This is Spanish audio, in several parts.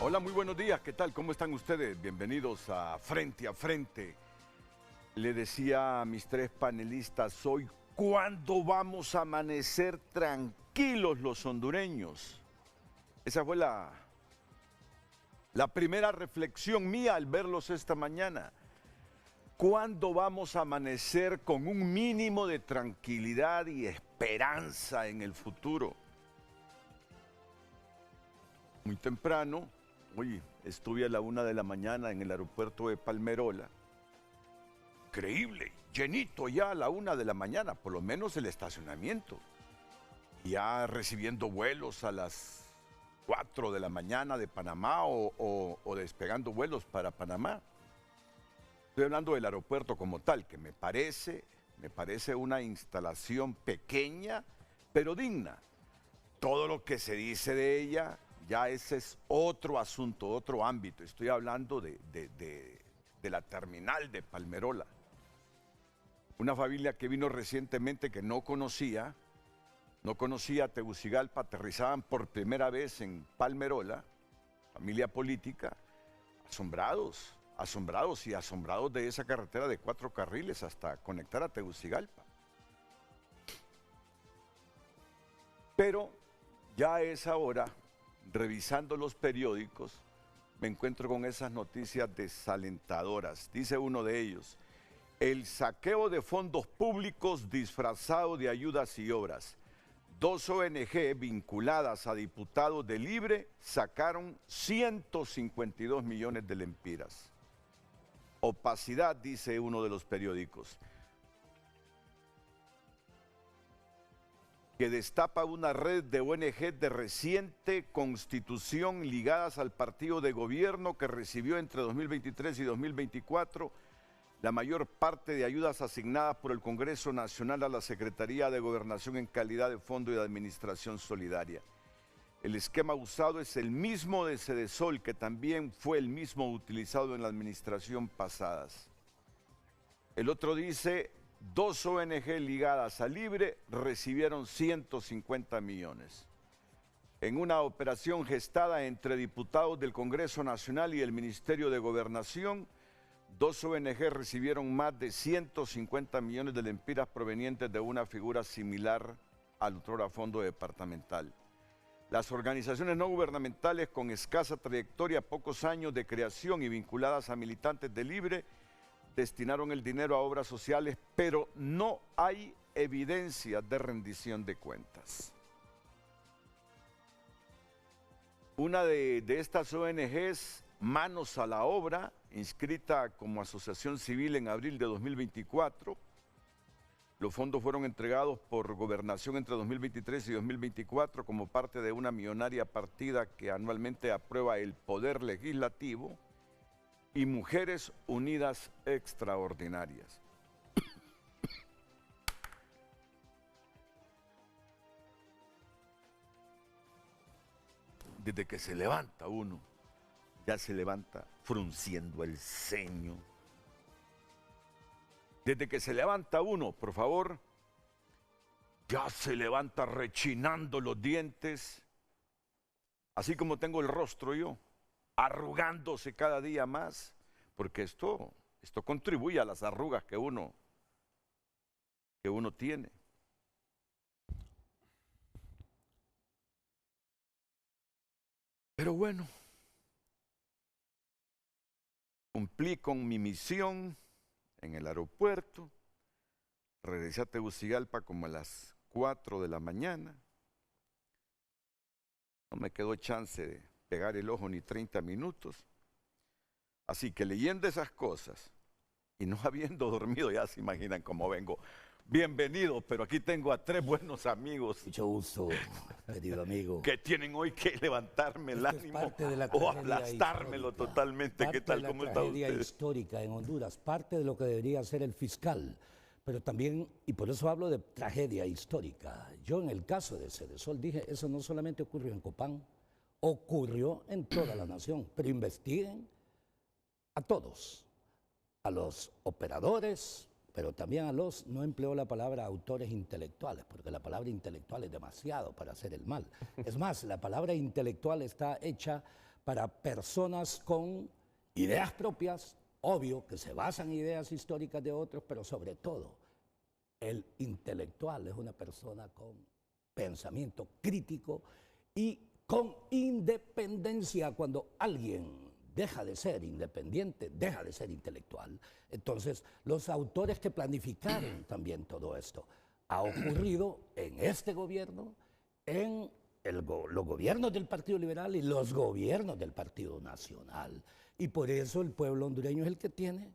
Hola, muy buenos días, ¿qué tal? ¿Cómo están ustedes? Bienvenidos a Frente a Frente. Le decía a mis tres panelistas hoy, ¿cuándo vamos a amanecer tranquilos los hondureños? Esa fue la primera reflexión mía al verlos esta mañana. ¿Cuándo vamos a amanecer con un mínimo de tranquilidad y esperanza en el futuro? Muy temprano, hoy estuve a la 1 de la mañana en el aeropuerto de Palmerola. Increíble, llenito ya a la 1 de la mañana, por lo menos el estacionamiento. Ya recibiendo vuelos a las 4 de la mañana de Panamá o despegando vuelos para Panamá. Estoy hablando del aeropuerto como tal, que me parece una instalación pequeña, pero digna. Todo lo que se dice de ella, ya ese es otro asunto, otro ámbito. Estoy hablando de la terminal de Palmerola. Una familia que vino recientemente que no conocía Tegucigalpa, aterrizaban por primera vez en Palmerola, familia política, asombrados de esa carretera de 4 carriles hasta conectar a Tegucigalpa. Pero ya a esa hora, revisando los periódicos, me encuentro con esas noticias desalentadoras. Dice uno de ellos, el saqueo de fondos públicos disfrazado de ayudas y obras. 2 ONG vinculadas a diputados de Libre sacaron 152 millones de lempiras. Opacidad, dice uno de los periódicos, que destapa una red de ONG de reciente constitución ligadas al partido de gobierno que recibió entre 2023 y 2024 la mayor parte de ayudas asignadas por el Congreso Nacional a la Secretaría de Gobernación en calidad de Fondo de Administración Solidaria. El esquema usado es el mismo de Sedesol, que también fue el mismo utilizado en la administración pasadas. El otro dice, 2 ONG ligadas a Libre recibieron 150 millones. En una operación gestada entre diputados del Congreso Nacional y el Ministerio de Gobernación, 2 ONG recibieron más de 150 millones de lempiras provenientes de una figura similar al otrora fondo departamental. Las organizaciones no gubernamentales con escasa trayectoria, pocos años de creación y vinculadas a militantes de Libre, destinaron el dinero a obras sociales, pero no hay evidencia de rendición de cuentas. Una de estas ONGs, Manos a la Obra, inscrita como asociación civil en abril de 2024, los fondos fueron entregados por Gobernación entre 2023 y 2024 como parte de una millonaria partida que anualmente aprueba el Poder Legislativo y Mujeres Unidas Extraordinarias. Desde que se levanta uno, ya se levanta frunciendo el ceño. Desde que se levanta uno, por favor, ya se levanta rechinando los dientes, así como tengo el rostro yo, arrugándose cada día más, porque esto contribuye a las arrugas que uno tiene. Pero bueno, cumplí con mi misión en el aeropuerto, regresé a Tegucigalpa como a las 4 de la mañana. No me quedó chance de pegar el ojo ni 30 minutos. Así que leyendo esas cosas y no habiendo dormido, ya se imaginan cómo vengo. Bienvenido, pero aquí tengo a 3 buenos amigos. Mucho gusto, querido amigo. Que tienen hoy que levantarme el ánimo o aplastármelo histórica, totalmente. ¿Qué tal? ¿Cómo está usted? Parte de la tragedia histórica en Honduras, parte de lo que debería ser el fiscal, pero también, y por eso hablo de tragedia histórica. Yo en el caso de Sedesol dije, eso no solamente ocurrió en Copán, ocurrió en toda la nación, pero investiguen a todos, a los operadores, pero también a los, no empleo la palabra autores intelectuales, porque la palabra intelectual es demasiado para hacer el mal. Es más, la palabra intelectual está hecha para personas con ideas propias, obvio que se basan en ideas históricas de otros, pero sobre todo el intelectual es una persona con pensamiento crítico y con independencia. Cuando alguien deja de ser independiente, deja de ser intelectual. Entonces, los autores que planificaron también todo esto ha ocurrido en este gobierno, en los gobiernos del Partido Liberal y los gobiernos del Partido Nacional. Y por eso el pueblo hondureño es el que tiene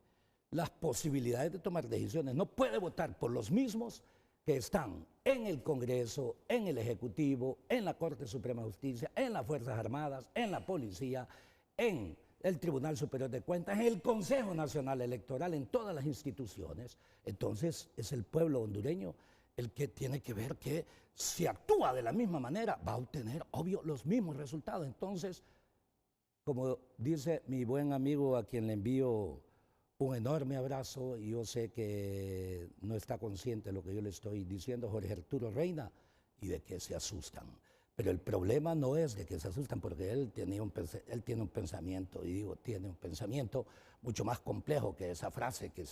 las posibilidades de tomar decisiones. No puede votar por los mismos que están en el Congreso, en el Ejecutivo, en la Corte Suprema de Justicia, en las Fuerzas Armadas, en la Policía, en el Tribunal Superior de Cuentas, en el Consejo Nacional Electoral, en todas las instituciones. Entonces es el pueblo hondureño el que tiene que ver que si actúa de la misma manera va a obtener, obvio, los mismos resultados. Entonces, como dice mi buen amigo a quien le envío un enorme abrazo, y yo sé que no está consciente de lo que yo le estoy diciendo, Jorge Arturo Reina, y de que se asustan. Pero el problema no es de que se asustan, porque él tiene un pensamiento, y digo, tiene un pensamiento mucho más complejo que esa frase que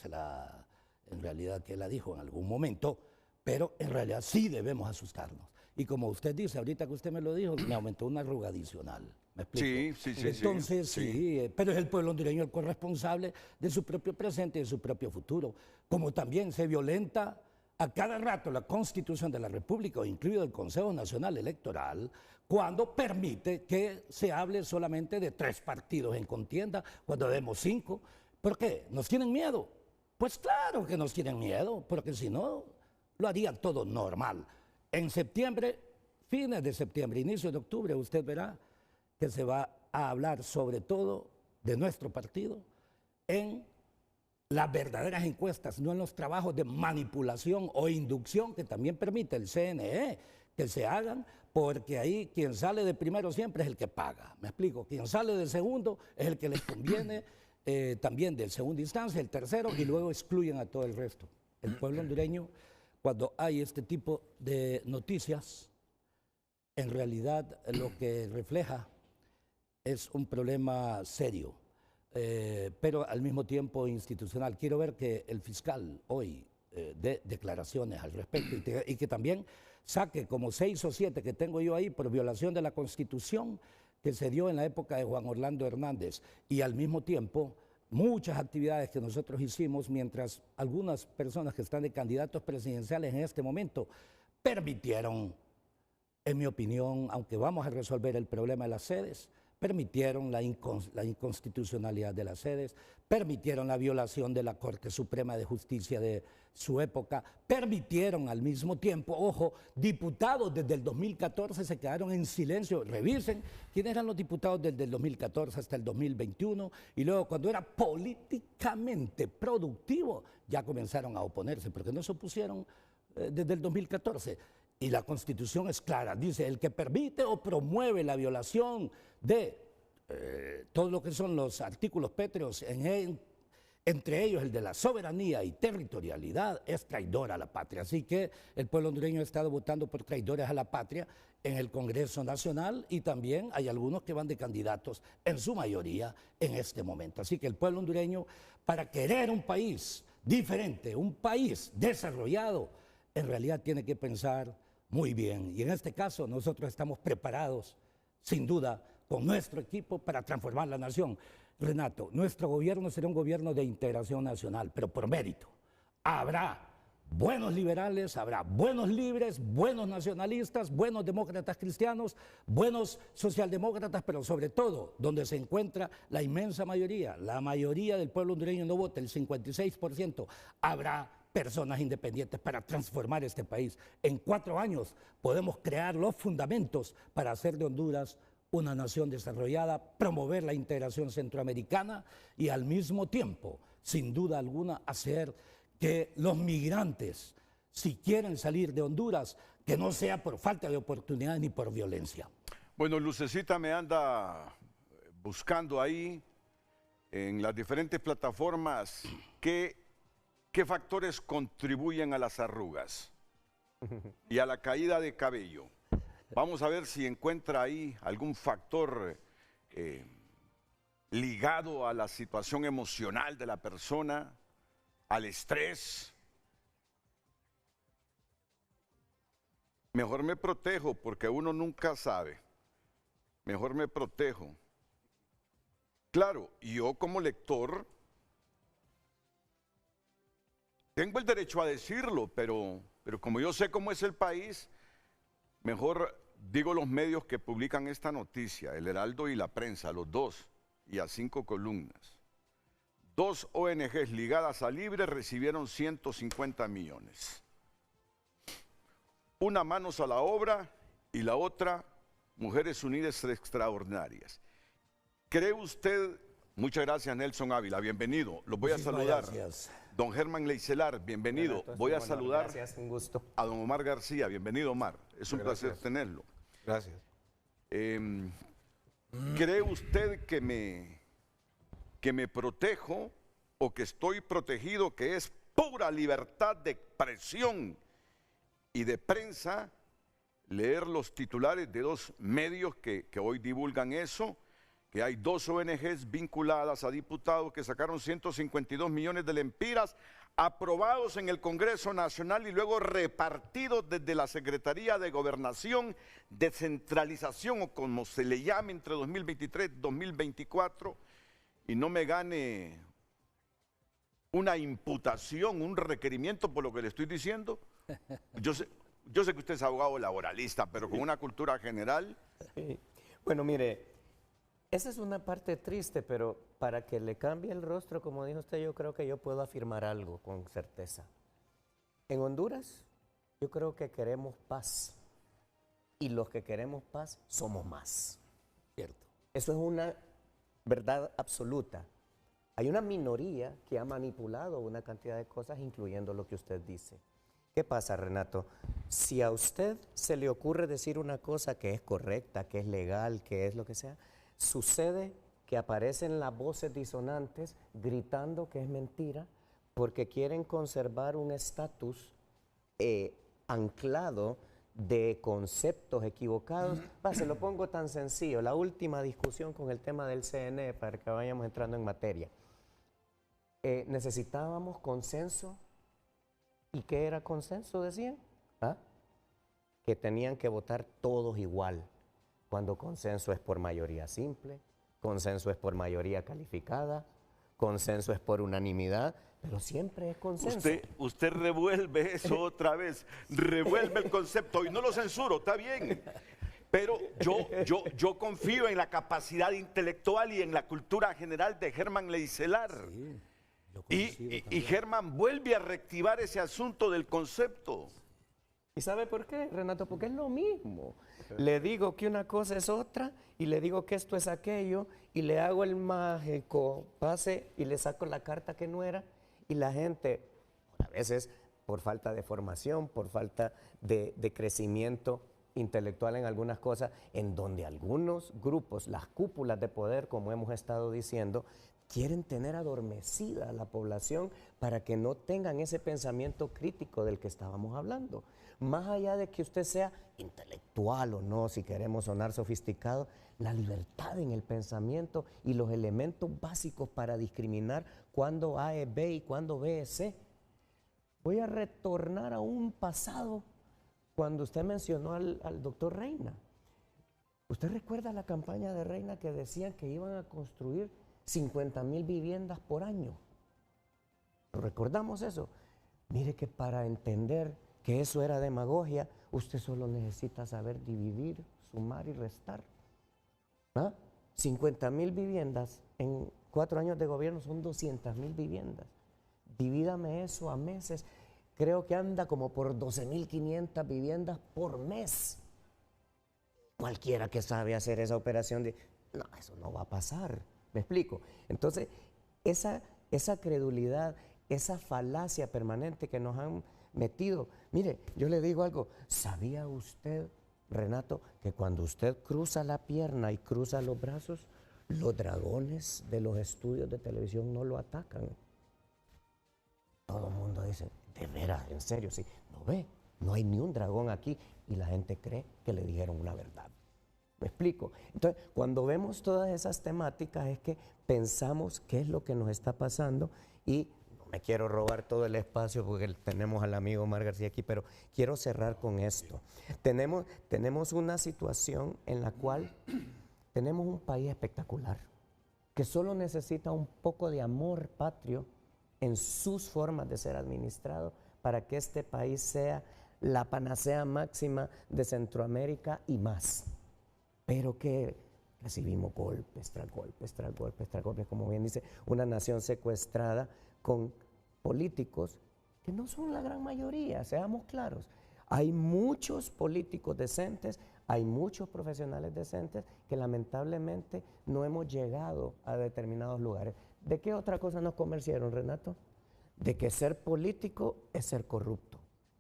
en realidad que él la dijo en algún momento, pero en realidad sí debemos asustarnos. Y como usted dice, ahorita que usted me lo dijo, me aumentó una arruga adicional. ¿Me explico? Sí. Entonces, sí, pero es el pueblo hondureño el corresponsable de su propio presente y de su propio futuro. Como también se violenta a cada rato la Constitución de la República, incluido el Consejo Nacional Electoral, cuando permite que se hable solamente de 3 partidos en contienda, cuando vemos 5. ¿Por qué? ¿Nos tienen miedo? Pues claro que nos tienen miedo, porque si no, lo harían todo normal. En septiembre, fines de septiembre, inicio de octubre, usted verá que se va a hablar sobre todo de nuestro partido en las verdaderas encuestas, no en los trabajos de manipulación o inducción que también permite el CNE que se hagan, porque ahí quien sale de primero siempre es el que paga. ¿Me explico? Quien sale de segundo es el que les conviene, también de segunda instancia, el tercero, y luego excluyen a todo el resto. El pueblo hondureño, cuando hay este tipo de noticias, en realidad lo que refleja es un problema serio, pero al mismo tiempo institucional. Quiero ver que el fiscal hoy dé declaraciones al respecto y que también saque como 6 o 7 que tengo yo ahí por violación de la Constitución que se dio en la época de Juan Orlando Hernández, y al mismo tiempo muchas actividades que nosotros hicimos mientras algunas personas que están de candidatos presidenciales en este momento permitieron, en mi opinión, aunque vamos a resolver el problema de las sedes, permitieron la inconstitucionalidad de las sedes, permitieron la violación de la Corte Suprema de Justicia de su época, permitieron al mismo tiempo, ojo, diputados desde el 2014 se quedaron en silencio. Revisen quiénes eran los diputados desde el 2014 hasta el 2021, y luego cuando era políticamente productivo ya comenzaron a oponerse, porque no se opusieron desde el 2014. Y la Constitución es clara, dice, el que permite o promueve la violación de todo lo que son los artículos pétreos, entre ellos el de la soberanía y territorialidad, es traidor a la patria. Así que el pueblo hondureño ha estado votando por traidores a la patria en el Congreso Nacional, y también hay algunos que van de candidatos, en su mayoría, en este momento. Así que el pueblo hondureño, para querer un país diferente, un país desarrollado, en realidad tiene que pensar muy bien. Y en este caso nosotros estamos preparados, sin duda, con nuestro equipo para transformar la nación. Renato, nuestro gobierno será un gobierno de integración nacional, pero por mérito. Habrá buenos liberales, habrá buenos libres, buenos nacionalistas, buenos demócratas cristianos, buenos socialdemócratas, pero sobre todo, donde se encuentra la inmensa mayoría, la mayoría del pueblo hondureño no vota, el 56%, habrá personas independientes para transformar este país. En 4 años podemos crear los fundamentos para hacer de Honduras una nación desarrollada, promover la integración centroamericana y al mismo tiempo, sin duda alguna, hacer que los migrantes, si quieren salir de Honduras, que no sea por falta de oportunidad ni por violencia. Bueno, Lucecita me anda buscando ahí en las diferentes plataformas ¿qué factores contribuyen a las arrugas y a la caída de cabello? Vamos a ver si encuentra ahí algún factor ligado a la situación emocional de la persona, al estrés. Mejor me protejo porque uno nunca sabe. Mejor me protejo. Claro, yo como lector tengo el derecho a decirlo, pero como yo sé cómo es el país, mejor digo los medios que publican esta noticia, El Heraldo y La Prensa, los dos, y a 5 columnas. 2 ONGs ligadas a Libre recibieron 150 millones. Una Manos a la Obra y la otra Mujeres Unidas Extraordinarias. ¿Cree usted? Muchas gracias, Nelson Ávila, bienvenido. Los voy a saludar. Gracias. Don Germán Leicelar, bienvenido. Voy a saludar gracias, un gusto. a don Omar García. Bienvenido, Omar. Es un placer tenerlo. Gracias. ¿Cree usted que me protejo o que estoy protegido, que es pura libertad de expresión y de prensa leer los titulares de 2 medios que hoy divulgan eso? Que hay 2 ONGs vinculadas a diputados que sacaron 152 millones de lempiras aprobados en el Congreso Nacional y luego repartidos desde la Secretaría de Gobernación, descentralización o como se le llame entre 2023 y 2024, y no me gane una imputación, un requerimiento por lo que le estoy diciendo. Yo sé que usted es abogado laboralista, pero con una cultura general. Sí. Bueno, mire, esa es una parte triste, pero para que le cambie el rostro, como dijo usted, yo creo que yo puedo afirmar algo con certeza. En Honduras, yo creo que queremos paz. Y los que queremos paz somos más. Cierto. Eso es una verdad absoluta. Hay una minoría que ha manipulado una cantidad de cosas, incluyendo lo que usted dice. ¿Qué pasa, Renato? Si a usted se le ocurre decir una cosa que es correcta, que es legal, que es lo que sea, sucede que aparecen las voces disonantes gritando que es mentira porque quieren conservar un estatus anclado de conceptos equivocados. Se lo pongo tan sencillo, la última discusión con el tema del CNE para que vayamos entrando en materia. Necesitábamos consenso. ¿Y qué era consenso, decían? Que tenían que votar todos igual, cuando consenso es por mayoría simple, consenso es por mayoría calificada, consenso es por unanimidad, pero siempre es consenso. Usted revuelve eso otra vez, revuelve el concepto y no lo censuro, está bien. Pero yo confío en la capacidad intelectual y en la cultura general de Germán Leicelar. Sí, y Germán vuelve a reactivar ese asunto del concepto. ¿Y sabe por qué, Renato? Porque es lo mismo. Le digo que una cosa es otra y le digo que esto es aquello y le hago el mágico pase y le saco la carta que no era y la gente, a veces por falta de formación, por falta de crecimiento intelectual en algunas cosas, en donde algunos grupos, las cúpulas de poder, como hemos estado diciendo, quieren tener adormecida a la población para que no tengan ese pensamiento crítico del que estábamos hablando. Más allá de que usted sea intelectual o no, si queremos sonar sofisticado, la libertad en el pensamiento y los elementos básicos para discriminar cuándo A es B y cuándo B es C. Voy a retornar a un pasado cuando usted mencionó al doctor Reina. ¿Usted recuerda la campaña de Reina que decían que iban a construir 50,000 viviendas por año? ¿Recordamos eso? Mire que para entender que eso era demagogia, usted solo necesita saber dividir, sumar y restar. 50,000 viviendas en 4 años de gobierno son 200,000 viviendas. Divídame eso a meses, creo que anda como por 12,500 viviendas por mes. Cualquiera que sabe hacer esa operación de, no, eso no va a pasar. ¿Me explico? Entonces, esa credulidad, esa falacia permanente que nos han metido. Mire, yo le digo algo. ¿Sabía usted, Renato, que cuando usted cruza la pierna y cruza los brazos, los dragones de los estudios de televisión no lo atacan? Todo el mundo dice, de veras, en serio, sí. No ve, no hay ni un dragón aquí y la gente cree que le dijeron una verdad. ¿Me explico? Entonces, cuando vemos todas esas temáticas es que pensamos qué es lo que nos está pasando y no me quiero robar todo el espacio porque tenemos al amigo Omar García aquí, pero quiero cerrar con esto. Tenemos una situación en la cual tenemos un país espectacular que solo necesita un poco de amor patrio en sus formas de ser administrado para que este país sea la panacea máxima de Centroamérica y más. Pero que recibimos golpes tras golpes, tras golpes, tras golpes, como bien dice, una nación secuestrada con políticos que no son la gran mayoría, seamos claros. Hay muchos políticos decentes, hay muchos profesionales decentes que lamentablemente no hemos llegado a determinados lugares. ¿De qué otra cosa nos convencieron, Renato? De que ser político es ser corrupto.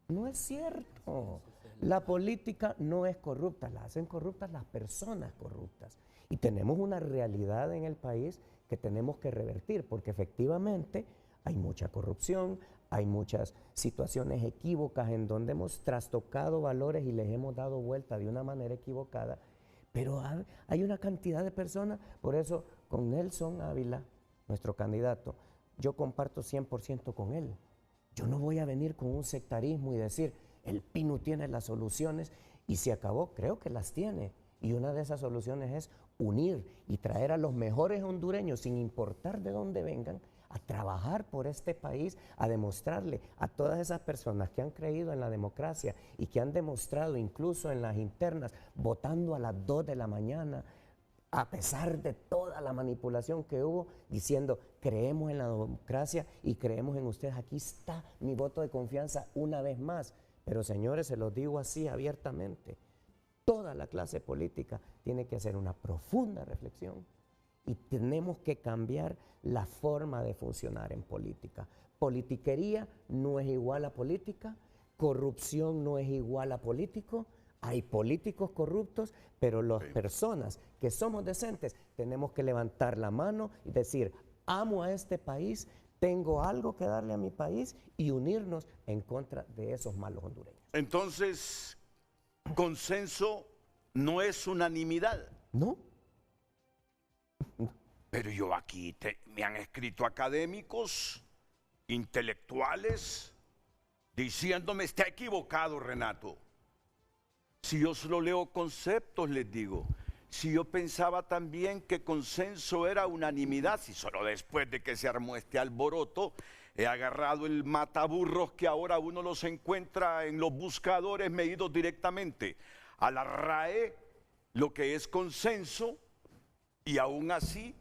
No es cierto. La política no es corrupta, la hacen corruptas las personas corruptas. Y tenemos una realidad en el país que tenemos que revertir, porque efectivamente hay mucha corrupción, hay muchas situaciones equívocas en donde hemos trastocado valores y les hemos dado vuelta de una manera equivocada, pero hay una cantidad de personas, por eso con Nelson Ávila, nuestro candidato, yo comparto 100% con él. Yo no voy a venir con un sectarismo y decir, el PINU tiene las soluciones y se acabó, creo que las tiene. Y una de esas soluciones es unir y traer a los mejores hondureños, sin importar de dónde vengan, a trabajar por este país, a demostrarle a todas esas personas que han creído en la democracia y que han demostrado incluso en las internas, votando a las 2 de la mañana, a pesar de toda la manipulación que hubo, diciendo, creemos en la democracia y creemos en ustedes, aquí está mi voto de confianza una vez más. Pero señores, se los digo así abiertamente, toda la clase política tiene que hacer una profunda reflexión y tenemos que cambiar la forma de funcionar en política. Politiquería no es igual a política, corrupción no es igual a político, hay políticos corruptos, pero las personas que somos decentes tenemos que levantar la mano y decir, amo a este país, tengo algo que darle a mi país y unirnos en contra de esos malos hondureños. Entonces, consenso no es unanimidad. ¿No? Pero yo aquí me han escrito académicos, intelectuales, diciéndome, está equivocado, Renato. Si yo solo leo conceptos, les digo. Si yo pensaba también que consenso era unanimidad, si solo después de que se armó este alboroto, he agarrado el mataburros que ahora uno los encuentra en los buscadores medidos directamente a la RAE, lo que es consenso, y aún así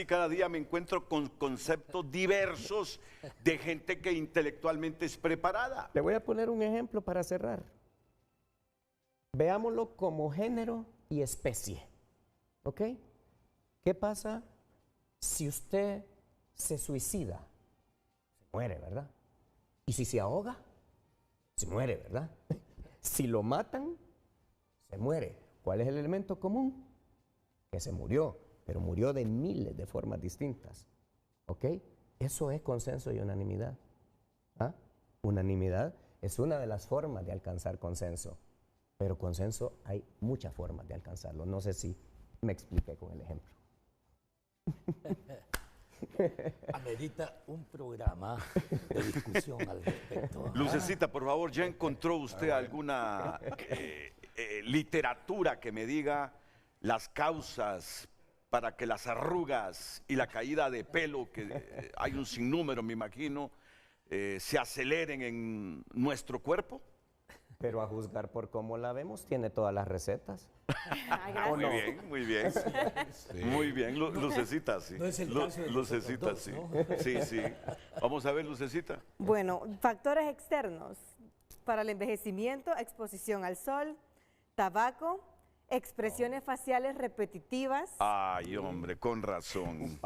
cada día me encuentro con conceptos diversos de gente que intelectualmente es preparada. Le voy a poner un ejemplo para cerrar. Veámoslo como género y especie, ¿ok? ¿Qué pasa si usted se suicida? Se muere, ¿verdad? ¿Y si se ahoga? Se muere, ¿verdad? Si lo matan, se muere. ¿Cuál es el elemento común? Que se murió, pero murió de miles de formas distintas, ¿ok? Eso es consenso y unanimidad. ¿Ah? Unanimidad es una de las formas de alcanzar consenso. Pero consenso hay muchas formas de alcanzarlo. No sé si me expliqué con el ejemplo. Amerita un programa de discusión al respecto. Lucecita, por favor, ¿ya encontró usted alguna literatura que me diga las causas para que las arrugas y la caída de pelo, que hay un sinnúmero, me imagino, se aceleren en nuestro cuerpo? Pero a juzgar por cómo la vemos, tiene todas las recetas. Ay, Oh, muy bien, muy bien. Sí. Muy bien, Lucecita, sí. No es el caso de Lucecita, dos, sí. ¿no? Sí, sí. Vamos a ver, Lucecita. Bueno, factores externos para el envejecimiento, exposición al sol, tabaco, expresiones faciales repetitivas, Ay, hombre, con razón.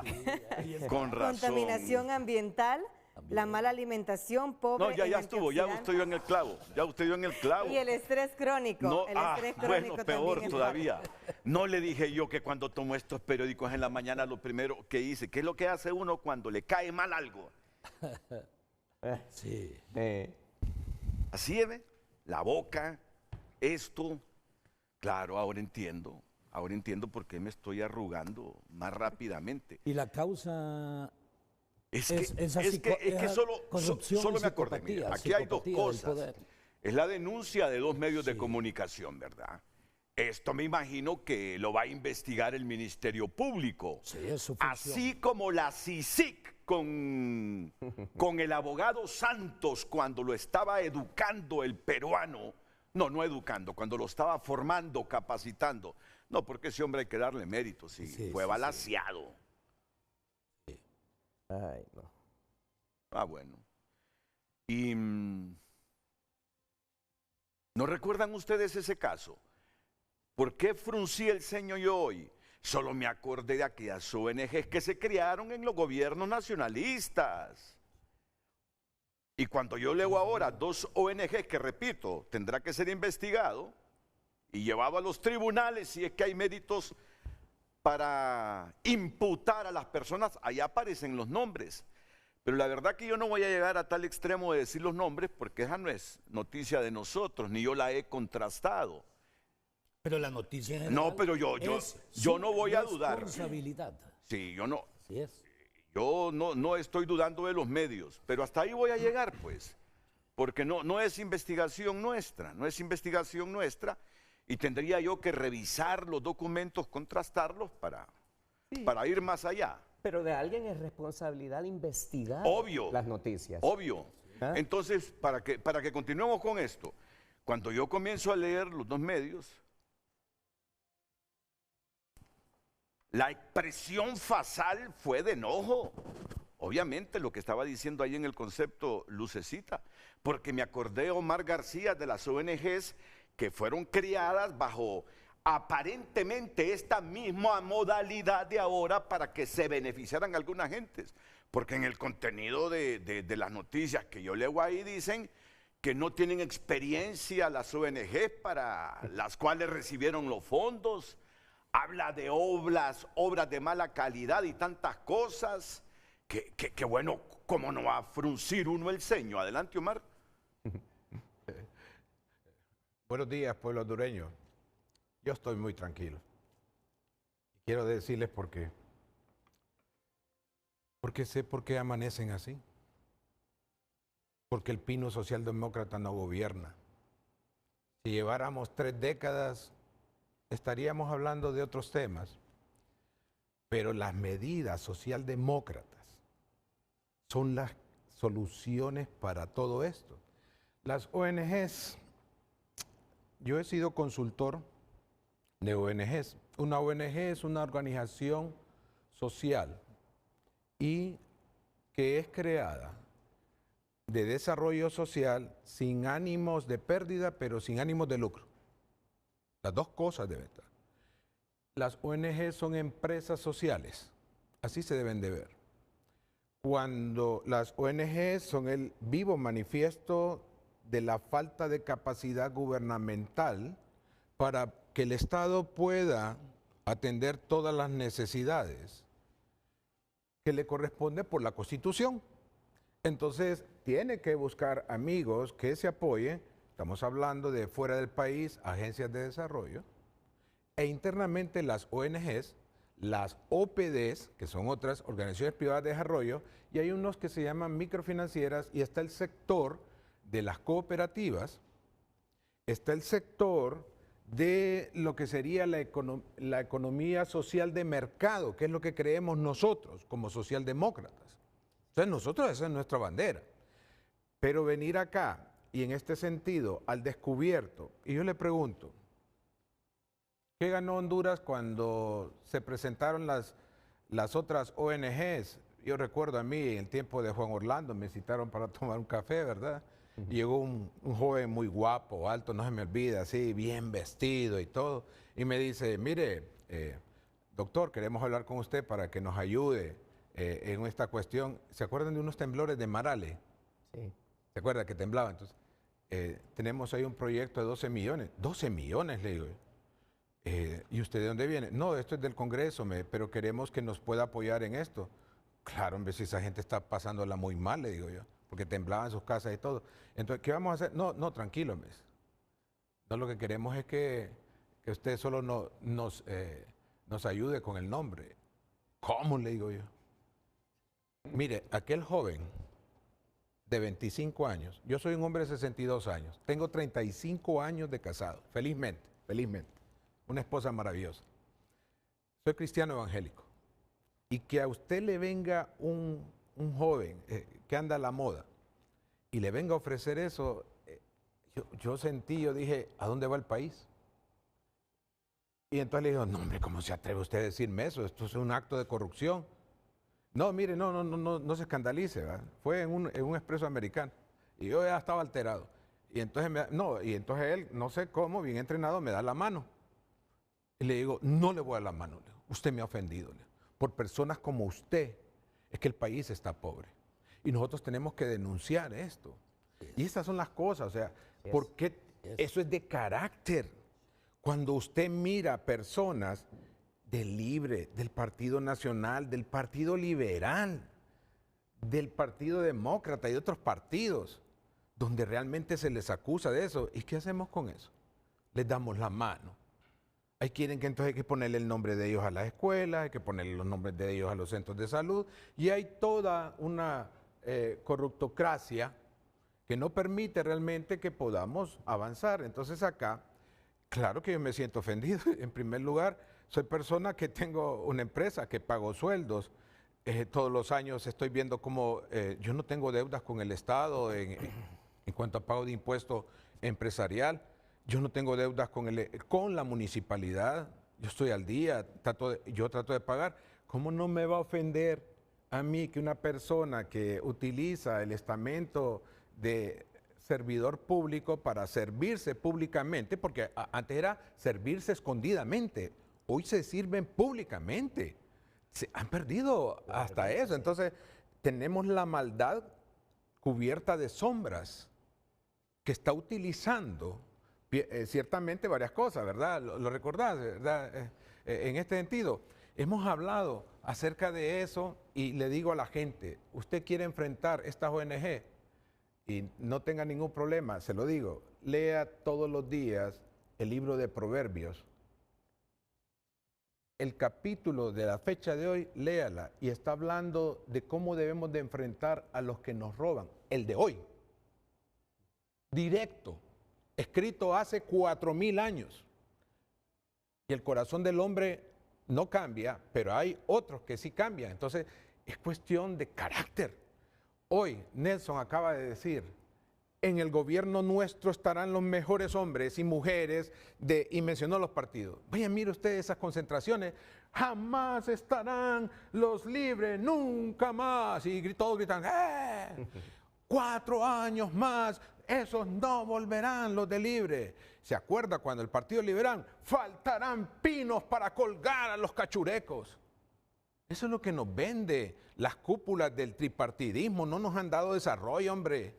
Con razón. contaminación ambiental, la mala alimentación, pobre No, ya en estuvo, ya usted dio en el clavo, ya usted dio en el clavo. y el estrés crónico. No, el estrés crónico bueno, peor también es todavía. No le dije yo que cuando tomo estos periódicos en la mañana lo primero que hice, ¿qué es lo que hace uno cuando le cae mal algo? Sí. Así es, ¿ve? La boca, esto, Claro, ahora entiendo por qué me estoy arrugando más rápidamente. Y la causa Es así, que corrupción solo y me acordé, mire, psicopatía, aquí hay dos psicopatía del cosas. poder. Es la denuncia de dos medios de Sí. comunicación, ¿verdad? Esto me imagino que lo va a investigar el Ministerio Público. Sí, es su función. Así como la CICIC con el abogado Santos cuando lo estaba educando el peruano. No educando, cuando lo estaba formando, capacitando. No, porque ese hombre hay que darle mérito, sí, Sí, fue sí, balaceado. Ay, no. Ah, bueno. Y ¿no recuerdan ustedes ese caso? ¿Por qué fruncí el ceño yo hoy? Solo me acordé de aquellas ONGs que se crearon en los gobiernos nacionalistas. Y cuando yo leo ahora dos ONGs que, repito, tendrá que ser investigado y llevado a los tribunales si es que hay méritos para imputar a las personas, ahí aparecen los nombres. Pero la verdad que yo no voy a llegar a tal extremo de decir los nombres porque esa no es noticia de nosotros, ni yo la he contrastado. Pero la noticia general No, pero yo es no voy a su dudar. responsabilidad. Sí, Así es. yo no estoy dudando de los medios, pero hasta ahí voy a llegar, pues, porque no es investigación nuestra, y tendría yo que revisar los documentos, contrastarlos para ir más allá. Pero de alguien es responsabilidad investigar Obvio. las noticias. Obvio. ¿Ah? Entonces, para que continuemos con esto, cuando yo comienzo a leer los dos medios, la expresión facial fue de enojo. Obviamente lo que estaba diciendo ahí en el concepto lucecita, porque me acordé de Omar García de las ONGs que fueron creadas bajo aparentemente esta misma modalidad de ahora para que se beneficiaran algunas gentes. Porque en el contenido de las noticias que yo leo ahí dicen que no tienen experiencia las ONGs para las cuales recibieron los fondos. Habla de obras de mala calidad y tantas cosas, que bueno, ¿cómo no va a fruncir uno el ceño? Adelante, Omar. Buenos días, pueblo hondureño. Yo estoy muy tranquilo. Quiero decirles por qué. Porque sé por qué amanecen así. Porque el pino socialdemócrata no gobierna. Si lleváramos 3 décadas, estaríamos hablando de otros temas, pero las medidas socialdemócratas son las soluciones para todo esto. Las ONGs, yo he sido consultor de ONGs. Una ONG es una organización social y que es creada de desarrollo social sin ánimos de pérdida, pero sin ánimos de lucro. Las dos cosas deben estar. Las ONG son empresas sociales, así se deben de ver. Cuando las ONG son el vivo manifiesto de la falta de capacidad gubernamental para que el Estado pueda atender todas las necesidades que le corresponde por la Constitución. Entonces, tiene que buscar amigos que se apoyen. Estamos hablando de fuera del país, agencias de desarrollo, e internamente las ONGs, las OPDs, que son otras organizaciones privadas de desarrollo, y hay unos que se llaman microfinancieras, y está el sector de las cooperativas, está el sector de lo que sería la economía social de mercado, que es lo que creemos nosotros como socialdemócratas. Entonces nosotros esa es nuestra bandera. Pero venir acá y en este sentido al descubierto, y yo le pregunto, ¿qué ganó Honduras cuando se presentaron las otras ONGs? Yo recuerdo a mí en el tiempo de Juan Orlando, me citaron para tomar un café, ¿verdad? Y llegó un joven muy guapo, alto, no se me olvida, así, bien vestido y todo, y me dice, mire, doctor, queremos hablar con usted para que nos ayude en esta cuestión. ¿Se acuerdan de unos temblores de Marale? Sí. ¿Se acuerdan que temblaba? Entonces, tenemos ahí un proyecto de 12 millones. 12 millones, le digo. ¿Y usted de dónde viene? No, esto es del Congreso, pero queremos que nos pueda apoyar en esto. Claro, hombre, si esa gente está pasándola muy mal, le digo yo, porque temblaban sus casas y todo. Entonces, ¿qué vamos a hacer? No, tranquilo, hombre. No, lo que queremos es que que usted solo nos ayude con el nombre. ¿Cómo le digo yo? Mire, aquel joven de 25 años, yo soy un hombre de 62 años, tengo 35 años de casado, felizmente, una esposa maravillosa. Soy cristiano evangélico. Y que a usted le venga un joven que anda a la moda y le venga a ofrecer eso, yo dije, ¿a dónde va el país? Y entonces le digo, no hombre, ¿cómo se atreve usted a decirme eso? Esto es un acto de corrupción. No, mire, no se escandalice, ¿verdad? Fue en un expreso americano. Y yo ya estaba alterado. Y entonces, él, no sé cómo, bien entrenado, me da la mano. Y le digo, no le voy a dar la mano. Le digo, usted me ha ofendido. Le digo, por personas como usted es que el país está pobre. Y nosotros tenemos que denunciar esto. Y estas son las cosas, o sea, porque eso es de carácter. Cuando usted mira personas del Libre, del Partido Nacional, del Partido Liberal, del Partido Demócrata y de otros partidos, donde realmente se les acusa de eso. ¿Y qué hacemos con eso? Les damos la mano. Ahí quieren que entonces hay que ponerle el nombre de ellos a las escuelas, hay que ponerle los nombres de ellos a los centros de salud, y hay toda una corruptocracia que no permite realmente que podamos avanzar. Entonces acá, claro que yo me siento ofendido. En primer lugar, soy persona que tengo una empresa, que pago sueldos. Todos los años estoy viendo cómo yo no tengo deudas con el Estado en cuanto a pago de impuesto empresarial. Yo no tengo deudas con la municipalidad. Yo estoy al día, yo trato de pagar. ¿Cómo no me va a ofender a mí que una persona que utiliza el estamento de servidor público para servirse públicamente, porque antes era servirse escondidamente, hoy se sirven públicamente? Se han perdido hasta eso. Entonces, tenemos la maldad cubierta de sombras que está utilizando ciertamente varias cosas, ¿verdad? Lo recordás, ¿verdad? En este sentido, hemos hablado acerca de eso y le digo a la gente, usted quiere enfrentar estas ONG y no tenga ningún problema, se lo digo, lea todos los días el libro de Proverbios. El capítulo de la fecha de hoy, léala, y está hablando de cómo debemos de enfrentar a los que nos roban, el de hoy, directo, escrito hace 4000 años. Y el corazón del hombre no cambia, pero hay otros que sí cambian. Entonces, es cuestión de carácter. Hoy, Nelson acaba de decir, en el gobierno nuestro estarán los mejores hombres y mujeres y mencionó los partidos. Vaya, mire usted esas concentraciones, jamás estarán los libres, nunca más. Y todos gritan, 4 años más, esos no volverán los de Libre. ¿Se acuerda cuando el Partido Liberal? Faltarán pinos para colgar a los cachurecos. Eso es lo que nos vende las cúpulas del tripartidismo. No nos han dado desarrollo, hombre.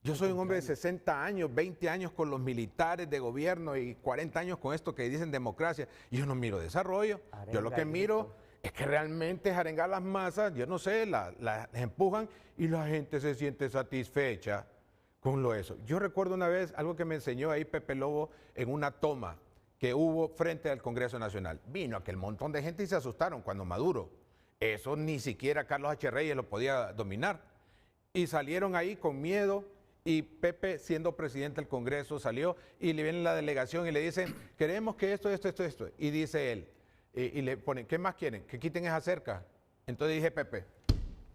Yo soy un hombre de 60 años, 20 años con los militares de gobierno y 40 años con esto que dicen democracia. Y yo no miro desarrollo. Yo lo que miro es que realmente es arengar las masas, yo no sé, las empujan y la gente se siente satisfecha con eso. Yo recuerdo una vez algo que me enseñó ahí Pepe Lobo en una toma que hubo frente al Congreso Nacional. Vino aquel montón de gente y se asustaron cuando Maduro. Eso ni siquiera Carlos H. Reyes lo podía dominar. Y salieron ahí con miedo. Y Pepe, siendo presidente del Congreso, salió y le viene la delegación y le dicen, queremos que esto. Y dice él, y le ponen, ¿qué más quieren? Que quiten esa cerca. Entonces dije, Pepe,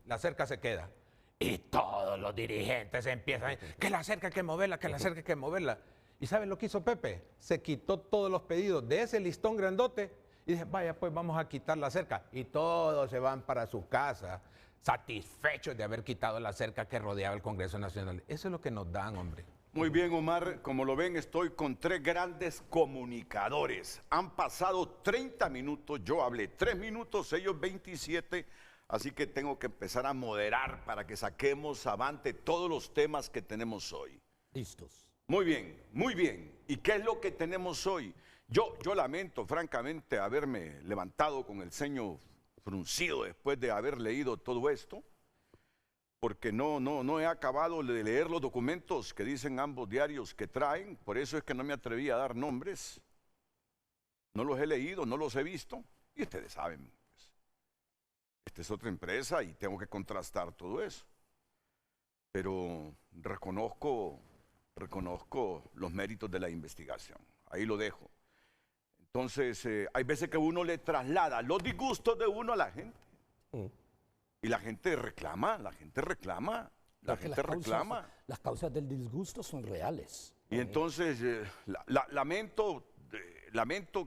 la cerca se queda. Y todos los dirigentes empiezan, que la cerca hay que moverla, que la cerca hay que moverla. ¿Y saben lo que hizo Pepe? Se quitó todos los pedidos de ese listón grandote y dije, vaya, pues vamos a quitar la cerca. Y todos se van para su casa, satisfechos de haber quitado la cerca que rodeaba el Congreso Nacional. Eso es lo que nos dan, hombre. Muy bien, Omar. Como lo ven, estoy con 3 grandes comunicadores. Han pasado 30 minutos, yo hablé 3 minutos, ellos 27, así que tengo que empezar a moderar para que saquemos avante todos los temas que tenemos hoy. Listos. Muy bien, muy bien. ¿Y qué es lo que tenemos hoy? Yo lamento, francamente, haberme levantado con el ceño fruncido después de haber leído todo esto, porque no he acabado de leer los documentos que dicen ambos diarios que traen, por eso es que no me atreví a dar nombres, no los he leído, no los he visto, y ustedes saben, pues, esta es otra empresa y tengo que contrastar todo eso. Pero reconozco los méritos de la investigación, ahí lo dejo. Entonces, hay veces que uno le traslada los disgustos de uno a la gente. Y la gente reclama, la gente reclama. Las causas del disgusto son reales. Y entonces, lamento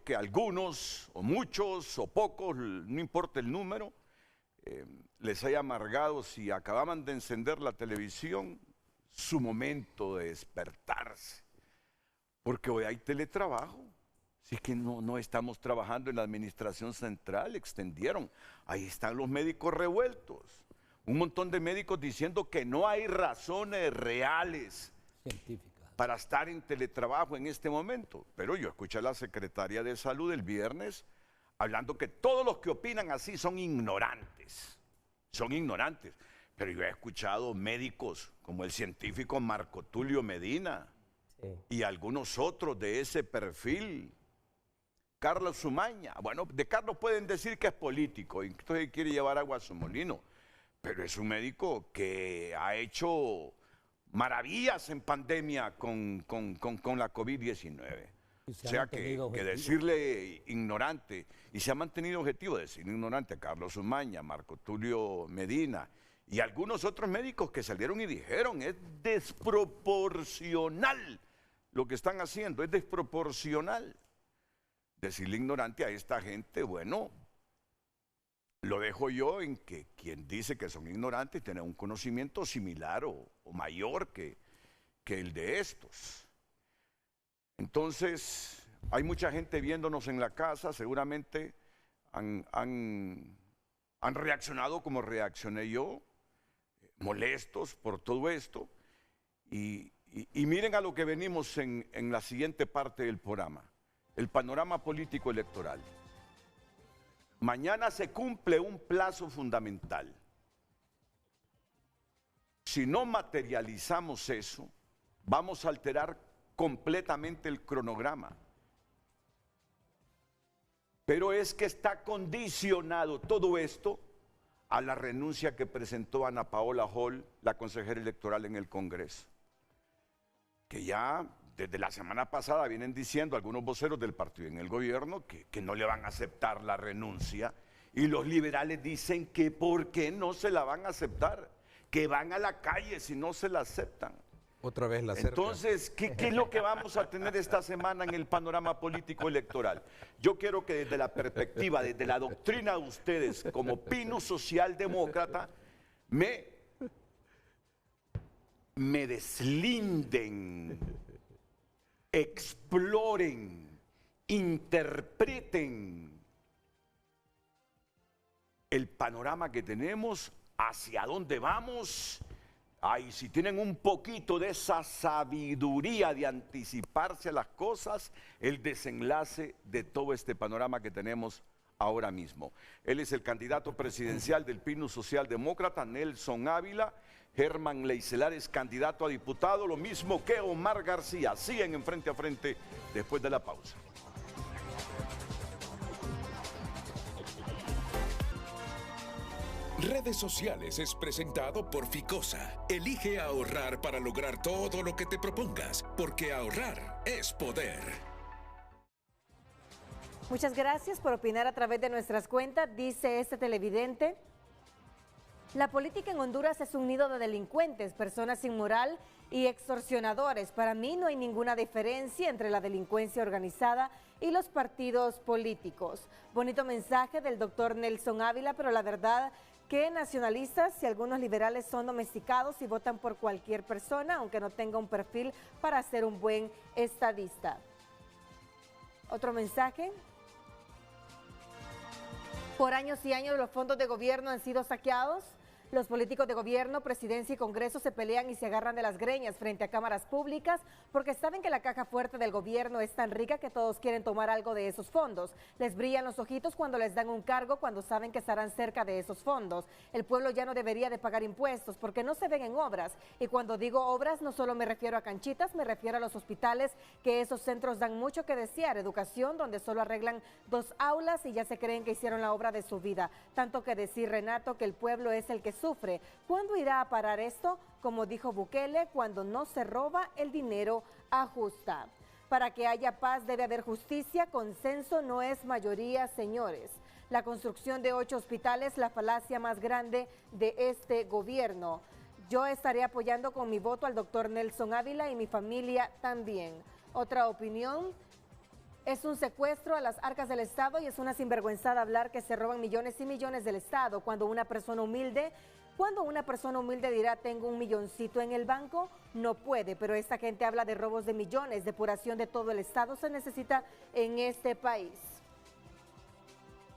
que algunos, o muchos, o pocos, no importa el número, les haya amargado, si acababan de encender la televisión, su momento de despertarse. Porque hoy hay teletrabajo. Si es que no estamos trabajando en la administración central, extendieron. Ahí están los médicos revueltos. Un montón de médicos diciendo que no hay razones reales Científicas para estar en teletrabajo en este momento. Pero yo escuché a la secretaria de Salud el viernes hablando que todos los que opinan así son ignorantes. Son ignorantes. Pero yo he escuchado médicos como el científico Marco Tulio Medina y algunos otros de ese perfil. Carlos Sumaña. Bueno, de Carlos pueden decir que es político, entonces quiere llevar agua a su molino. Pero es un médico que ha hecho maravillas en pandemia con la COVID-19. O sea que decirle ignorante, y se ha mantenido objetivo de decir ignorante a Carlos Sumaña, Marco Tulio Medina y algunos otros médicos que salieron y dijeron, es desproporcional lo que están haciendo, es desproporcional. Decirle ignorante a esta gente, bueno, lo dejo yo en que quien dice que son ignorantes tiene un conocimiento similar o mayor que el de estos. Entonces, hay mucha gente viéndonos en la casa, seguramente han reaccionado como reaccioné yo, molestos por todo esto, y miren a lo que venimos en la siguiente parte del programa, el panorama político electoral. Mañana se cumple un plazo fundamental. Si no materializamos eso, vamos a alterar completamente el cronograma. Pero es que está condicionado todo esto a la renuncia que presentó Ana Paola Hall, la consejera electoral en el Congreso. Que ya desde la semana pasada vienen diciendo algunos voceros del partido en el gobierno que no le van a aceptar la renuncia, y los liberales dicen que ¿por qué no se la van a aceptar? Que van a la calle si no se la aceptan. Otra vez la cerca. Entonces, ¿qué es lo que vamos a tener esta semana en el panorama político electoral? Yo quiero que desde la perspectiva, desde la doctrina de ustedes, como Pinus socialdemócrata, me deslinden, exploren, interpreten el panorama que tenemos, hacia dónde vamos. Ay, si tienen un poquito de esa sabiduría de anticiparse a las cosas, el desenlace de todo este panorama que tenemos ahora mismo. Él es el candidato presidencial del Pinus Socialdemócrata, Nelson Ávila. Germán Leicelar es candidato a diputado, lo mismo que Omar García. Siguen en Frente a Frente después de la pausa. Redes Sociales es presentado por Ficosa. Elige ahorrar para lograr todo lo que te propongas, porque ahorrar es poder. Muchas gracias por opinar a través de nuestras cuentas. Dice este televidente: la política en Honduras es un nido de delincuentes, personas sin moral y extorsionadores. Para mí no hay ninguna diferencia entre la delincuencia organizada y los partidos políticos. Bonito mensaje del doctor Nelson Ávila, pero la verdad que nacionalistas y algunos liberales son domesticados y votan por cualquier persona, aunque no tenga un perfil para ser un buen estadista. Otro mensaje. Por años y años los fondos de gobierno han sido saqueados. Los políticos de gobierno, presidencia y Congreso se pelean y se agarran de las greñas frente a cámaras públicas porque saben que la caja fuerte del gobierno es tan rica que todos quieren tomar algo de esos fondos. Les brillan los ojitos cuando les dan un cargo, cuando saben que estarán cerca de esos fondos. El pueblo ya no debería de pagar impuestos porque no se ven en obras. Y cuando digo obras, no solo me refiero a canchitas, me refiero a los hospitales, que esos centros dan mucho que desear. Educación, donde solo arreglan 2 aulas y ya se creen que hicieron la obra de su vida. Tanto que decir, Renato, que el pueblo es el que sufre. ¿Cuándo irá a parar esto? Como dijo Bukele, cuando no se roba, el dinero ajusta. Para que haya paz debe haber justicia, consenso no es mayoría, señores. La construcción de 8 hospitales, la falacia más grande de este gobierno. Yo estaré apoyando con mi voto al doctor Nelson Ávila y mi familia también. Otra opinión. Es un secuestro a las arcas del Estado y es una sinvergüenzada hablar que se roban millones y millones del Estado cuando una persona humilde dirá tengo un milloncito en el banco, no puede, pero esta gente habla de robos de millones, depuración de todo el Estado se necesita en este país.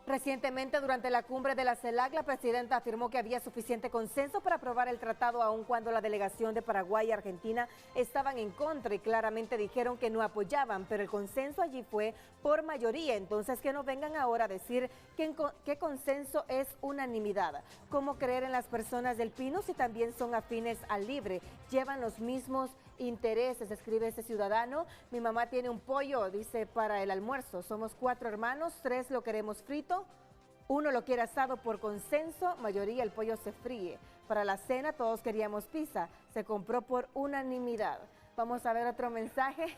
Recientemente, durante la cumbre de la CELAC, la presidenta afirmó que había suficiente consenso para aprobar el tratado, aun cuando la delegación de Paraguay y Argentina estaban en contra y claramente dijeron que no apoyaban, pero el consenso allí fue por mayoría. Entonces, que no vengan ahora a decir que consenso es unanimidad. ¿Cómo creer en las personas del Pino si también son afines al libre? Llevan los mismos intereses, escribe este ciudadano. Mi mamá tiene un pollo, dice, para el almuerzo. Somos 4 hermanos, 3 lo queremos frito, 1 lo quiere asado por consenso, mayoría el pollo se fríe. Para la cena todos queríamos pizza, se compró por unanimidad. Vamos a ver otro mensaje.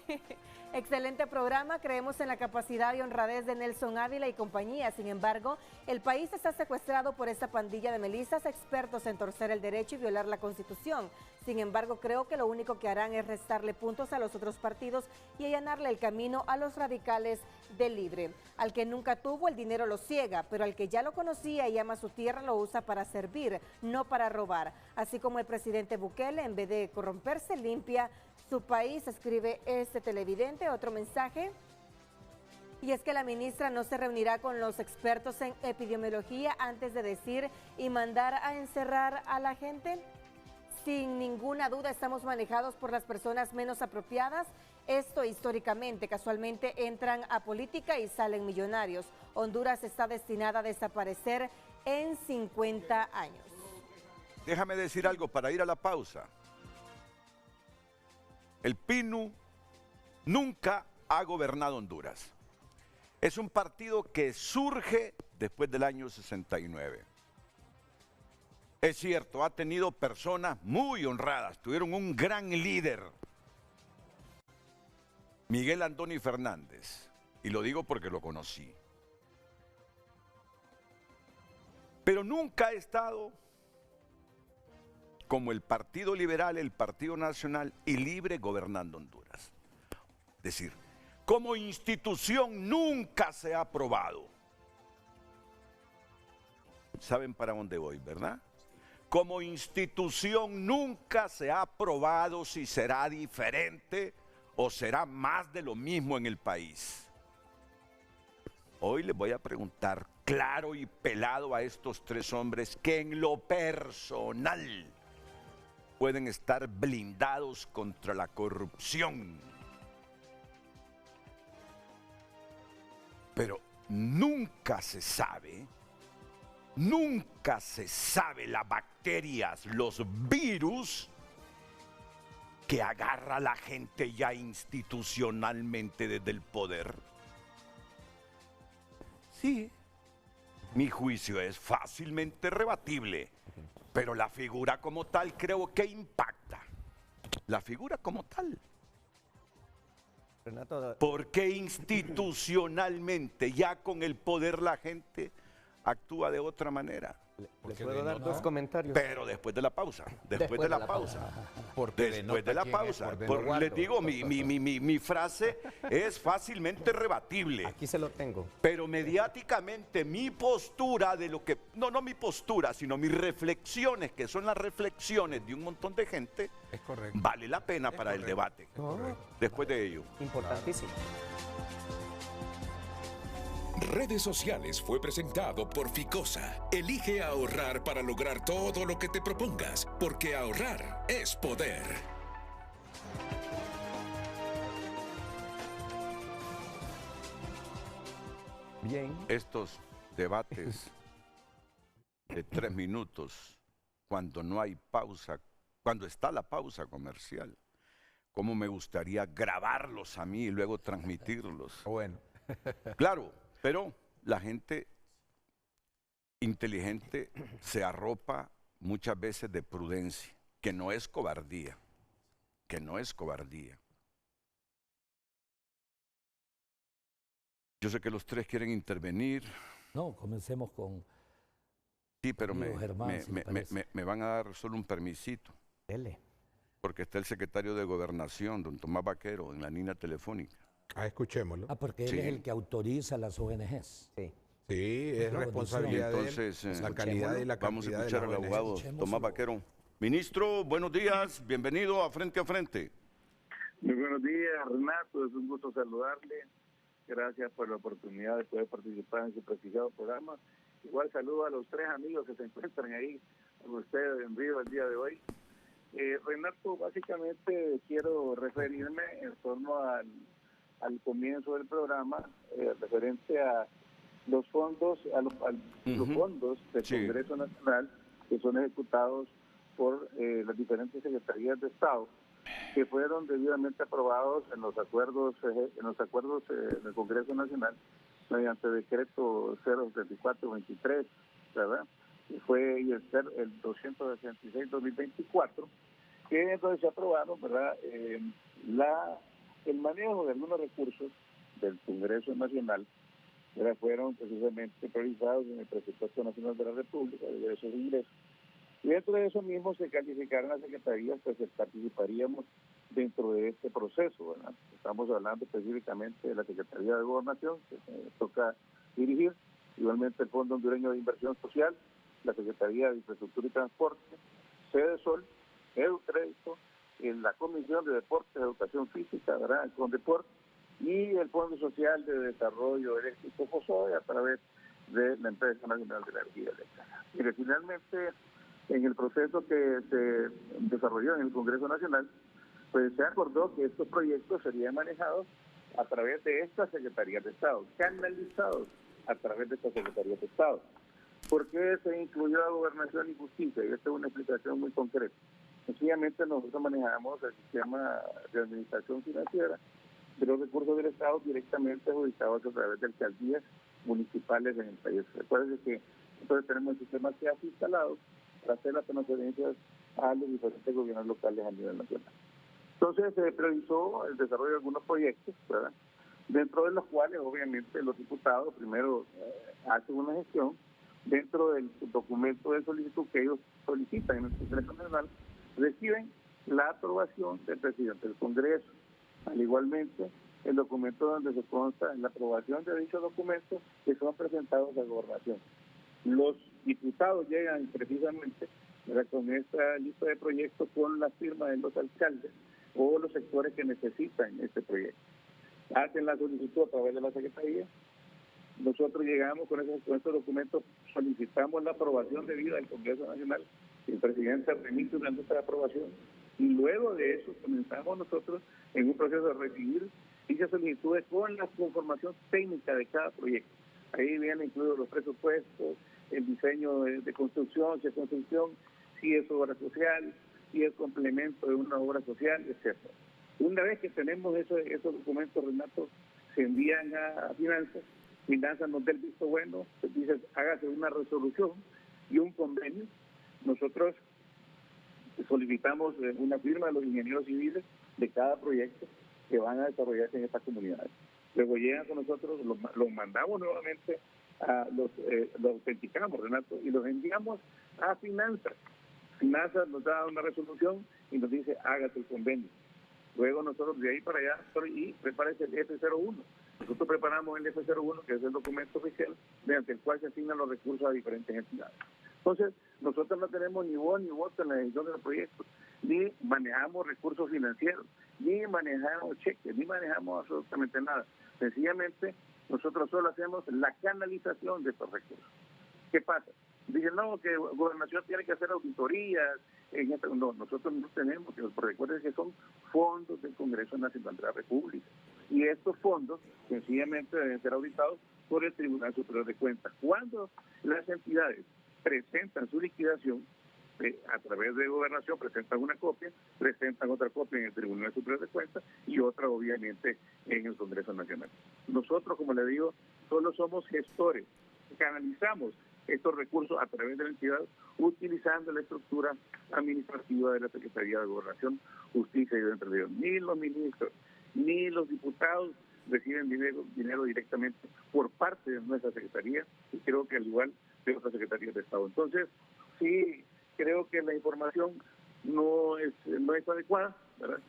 Excelente programa, creemos en la capacidad y honradez de Nelson Ávila y compañía. Sin embargo, el país está secuestrado por esta pandilla de melisas expertos en torcer el derecho y violar la Constitución. Sin embargo, creo que lo único que harán es restarle puntos a los otros partidos y allanarle el camino a los radicales del Libre. Al que nunca tuvo, el dinero lo ciega, pero al que ya lo conocía y ama su tierra lo usa para servir, no para robar. Así como el presidente Bukele, en vez de corromperse, limpia su país, escribe este televidente. Otro mensaje. Y es que la ministra no se reunirá con los expertos en epidemiología antes de decir y mandar a encerrar a la gente. Sin ninguna duda estamos manejados por las personas menos apropiadas. Esto históricamente, casualmente entran a política y salen millonarios. Honduras está destinada a desaparecer en 50 años. Déjame decir algo para ir a la pausa. El PINU nunca ha gobernado Honduras. Es un partido que surge después del año 69. Es cierto, ha tenido personas muy honradas, tuvieron un gran líder, Miguel Andoni Fernández, y lo digo porque lo conocí. Pero nunca ha estado como el Partido Liberal, el Partido Nacional y Libre gobernando Honduras. Es decir, como institución nunca se ha aprobado. ¿Saben para dónde voy, verdad? Como institución nunca se ha aprobado si será diferente o será más de lo mismo en el país. Hoy les voy a preguntar claro y pelado a estos 3 hombres que en lo personal pueden estar blindados contra la corrupción. Pero nunca se sabe las bacterias, los virus que agarra a la gente ya institucionalmente desde el poder. Sí, mi juicio es fácilmente rebatible, pero la figura como tal creo que impacta. La figura como tal. Renato, Porque institucionalmente, ya con el poder, la gente actúa de otra manera. ¿le puedo dar 2 comentarios? Pero después de la pausa, después de la pausa. Después de la pausa. Les digo, mi frase es fácilmente rebatible. Aquí se lo tengo. Pero mediáticamente mi postura de lo que, no mi postura, sino mis reflexiones, que son las reflexiones de un montón de gente, Es correcto. vale la pena para el debate. No, Después de ello. importantísimo. redes sociales fue presentado por Ficosa. Elige ahorrar para lograr todo lo que te propongas, porque ahorrar es poder. Bien. Estos debates de 3 minutos, cuando no hay pausa, cuando está la pausa comercial, cómo me gustaría grabarlos a mí y luego transmitirlos. Bueno, Claro, pero la gente inteligente se arropa muchas veces de prudencia, que no es cobardía, que no es cobardía. Yo sé que los tres quieren intervenir. No, comencemos con Sí, pero amigo Germán, si le parece. me van a dar solo un permisito, Dele. porque está el secretario de Gobernación, don Tomás Vaquero, en la línea telefónica. escuchémoslo. Porque él Sí. es el que autoriza las ONGs. Sí. Sí, es Qué responsabilidad de él, Entonces, la calidad y la vamos a cantidad de escuchar la al ONG. abogado Escuchémoslo. Tomás Vaquero. Ministro, buenos días, bienvenido a Frente a Frente. Muy buenos días, Renato. Es un gusto saludarle. Gracias por la oportunidad de poder participar en su prestigiado programa. Igual saludo a los tres amigos que se encuentran ahí con ustedes en vivo el día de hoy. Renato, básicamente quiero referirme en torno al comienzo del programa, referente a los fondos, los fondos del Sí. Congreso Nacional que son ejecutados por las diferentes secretarías de Estado, que fueron debidamente aprobados en los acuerdos del Congreso Nacional mediante decreto 074-23, ¿verdad? Y fue el 266-2024, que entonces se aprobaron, ¿verdad? El manejo de algunos recursos del Congreso Nacional, ¿verdad? Fueron precisamente priorizados en el Presupuesto Nacional de la República, de esos ingresos. Y dentro de eso mismo se calificaron las secretarías, pues participaríamos dentro de este proceso, ¿verdad? Estamos hablando específicamente de la Secretaría de Gobernación, que toca dirigir, igualmente el Fondo Hondureño de Inversión Social, la Secretaría de Infraestructura y Transporte, Sol, Educrédito, la Comisión de Deportes, Educación Física, ¿verdad? El Condeport, y el Fondo Social de Desarrollo Eléctrico FOSOE a través de la Empresa Nacional de la Energía Eléctrica. Mire, finalmente, en el proceso que se desarrolló en el Congreso Nacional, pues se acordó que estos proyectos serían manejados a través de estas secretarías de Estado, canalizados a través de estas secretarías de Estado. ¿Por qué se incluyó a Gobernación y Justicia? Y esta es una explicación muy concreta. Sencillamente nosotros manejamos el sistema de administración financiera de los recursos del Estado directamente adjudicados a través de alcaldías municipales en el país. Recuerden que entonces tenemos el sistema que ha instalado para hacer las transferencias a los diferentes gobiernos locales a nivel nacional. Entonces se priorizó el desarrollo de algunos proyectos, ¿verdad? Dentro de los cuales obviamente los diputados primero hacen una gestión dentro del documento de solicitud que ellos solicitan en el Congreso Nacional, reciben la aprobación del presidente del Congreso. Al igualmente, el documento donde se consta la aprobación de dichos documentos que son presentados a Gobernación. Los diputados llegan precisamente, ¿verdad?, con esta lista de proyectos con la firma de los alcaldes o los sectores que necesitan este proyecto. Hacen la solicitud a través de la Secretaría. Nosotros llegamos con estos documentos, solicitamos la aprobación debida del Congreso Nacional, el presidente remite una nota de aprobación y luego de eso comenzamos nosotros en un proceso de recibir dichas solicitudes con la conformación técnica de cada proyecto. Ahí vienen incluidos los presupuestos, el diseño de construcción, si es construcción, si es obra social, si es complemento de una obra social, etc. Una vez que tenemos esos documentos, Renato, se envían a Finanzas nos da el visto bueno, dice hágase una resolución y un convenio. Nosotros solicitamos una firma de los ingenieros civiles de cada proyecto que van a desarrollarse en estas comunidades. Luego llegan con nosotros, los mandamos nuevamente, los autenticamos, Renato, y los enviamos a Finanzas. Finanzas nos da una resolución y nos dice hágase el convenio. Luego nosotros de ahí para allá y prepárese el F01. Nosotros preparamos el F01, que es el documento oficial mediante el cual se asignan los recursos a diferentes entidades. Entonces, nosotros no tenemos ni voz ni voto en la decisión de los proyectos, ni manejamos recursos financieros, ni manejamos cheques, ni manejamos absolutamente nada. Sencillamente Nosotros solo hacemos la canalización de estos recursos. ¿Qué pasa? Dicen, no, que Gobernación tiene que hacer auditorías. No, nosotros no tenemos, recuerden que son fondos del Congreso Nacional de la República. Y estos fondos sencillamente deben ser auditados por el Tribunal Superior de Cuentas. Cuando las entidades presentan su liquidación, a través de Gobernación presentan una copia, presentan otra copia en el Tribunal Superior de Cuentas y otra obviamente en el Congreso Nacional. Nosotros, como le digo, solo somos gestores, canalizamos estos recursos a través de la entidad utilizando la estructura administrativa de la Secretaría de Gobernación, Justicia y de Interior. Ni los ministros ni los diputados reciben dinero directamente por parte de nuestra Secretaría y creo que al igual de otras Secretarías de Estado. Entonces, sí, creo que la información no es adecuada, ¿verdad?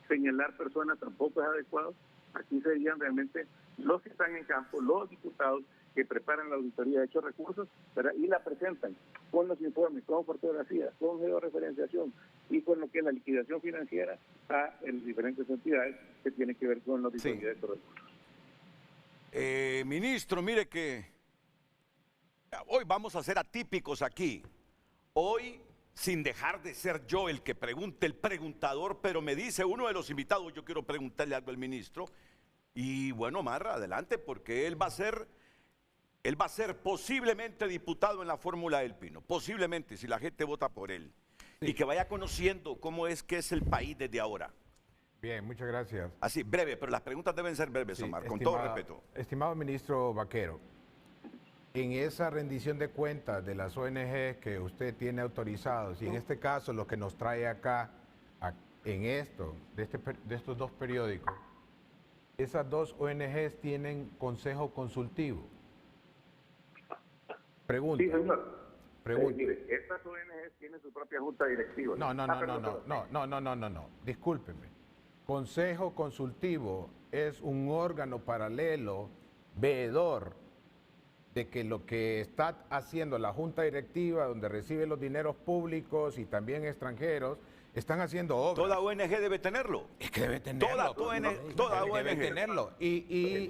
Señalar personas tampoco es adecuado. Aquí serían realmente los que están en campo, los diputados que preparan la auditoría de hechos recursos, ¿verdad? Y la presentan con los informes, con fotografías, con georreferenciación y con lo que es la liquidación financiera a las diferentes entidades que tienen que ver con la auditoría de estos recursos. Ministro, mire que hoy vamos a ser atípicos aquí. Hoy, sin dejar de ser yo el que pregunte, el preguntador, pero me dice uno de los invitados, yo quiero preguntarle algo al ministro. Y bueno, Marra, adelante, porque él va a ser posiblemente diputado en la fórmula del Pino, posiblemente, si la gente vota por él. Sí. Y que vaya conociendo cómo es que es el país desde ahora. Bien, muchas gracias. Así, breve, pero las preguntas deben ser breves, sí, Omar, con todo respeto. Estimado ministro Vaquero, en esa rendición de cuentas de las ONG que usted tiene autorizados, y en este caso lo que nos trae acá, en esto, de estos dos periódicos, esas dos ONGs tienen consejo consultivo. Pregunta. Sí, señor. Pregunta. Mire, estas ONGs tienen su propia junta directiva. No. Discúlpeme. Consejo consultivo es un órgano paralelo, veedor, de que lo que está haciendo la junta directiva, donde recibe los dineros públicos y también extranjeros, están haciendo obras. Toda ONG debe tenerlo. Es que debe tenerlo. Toda ONG debe tenerlo. Y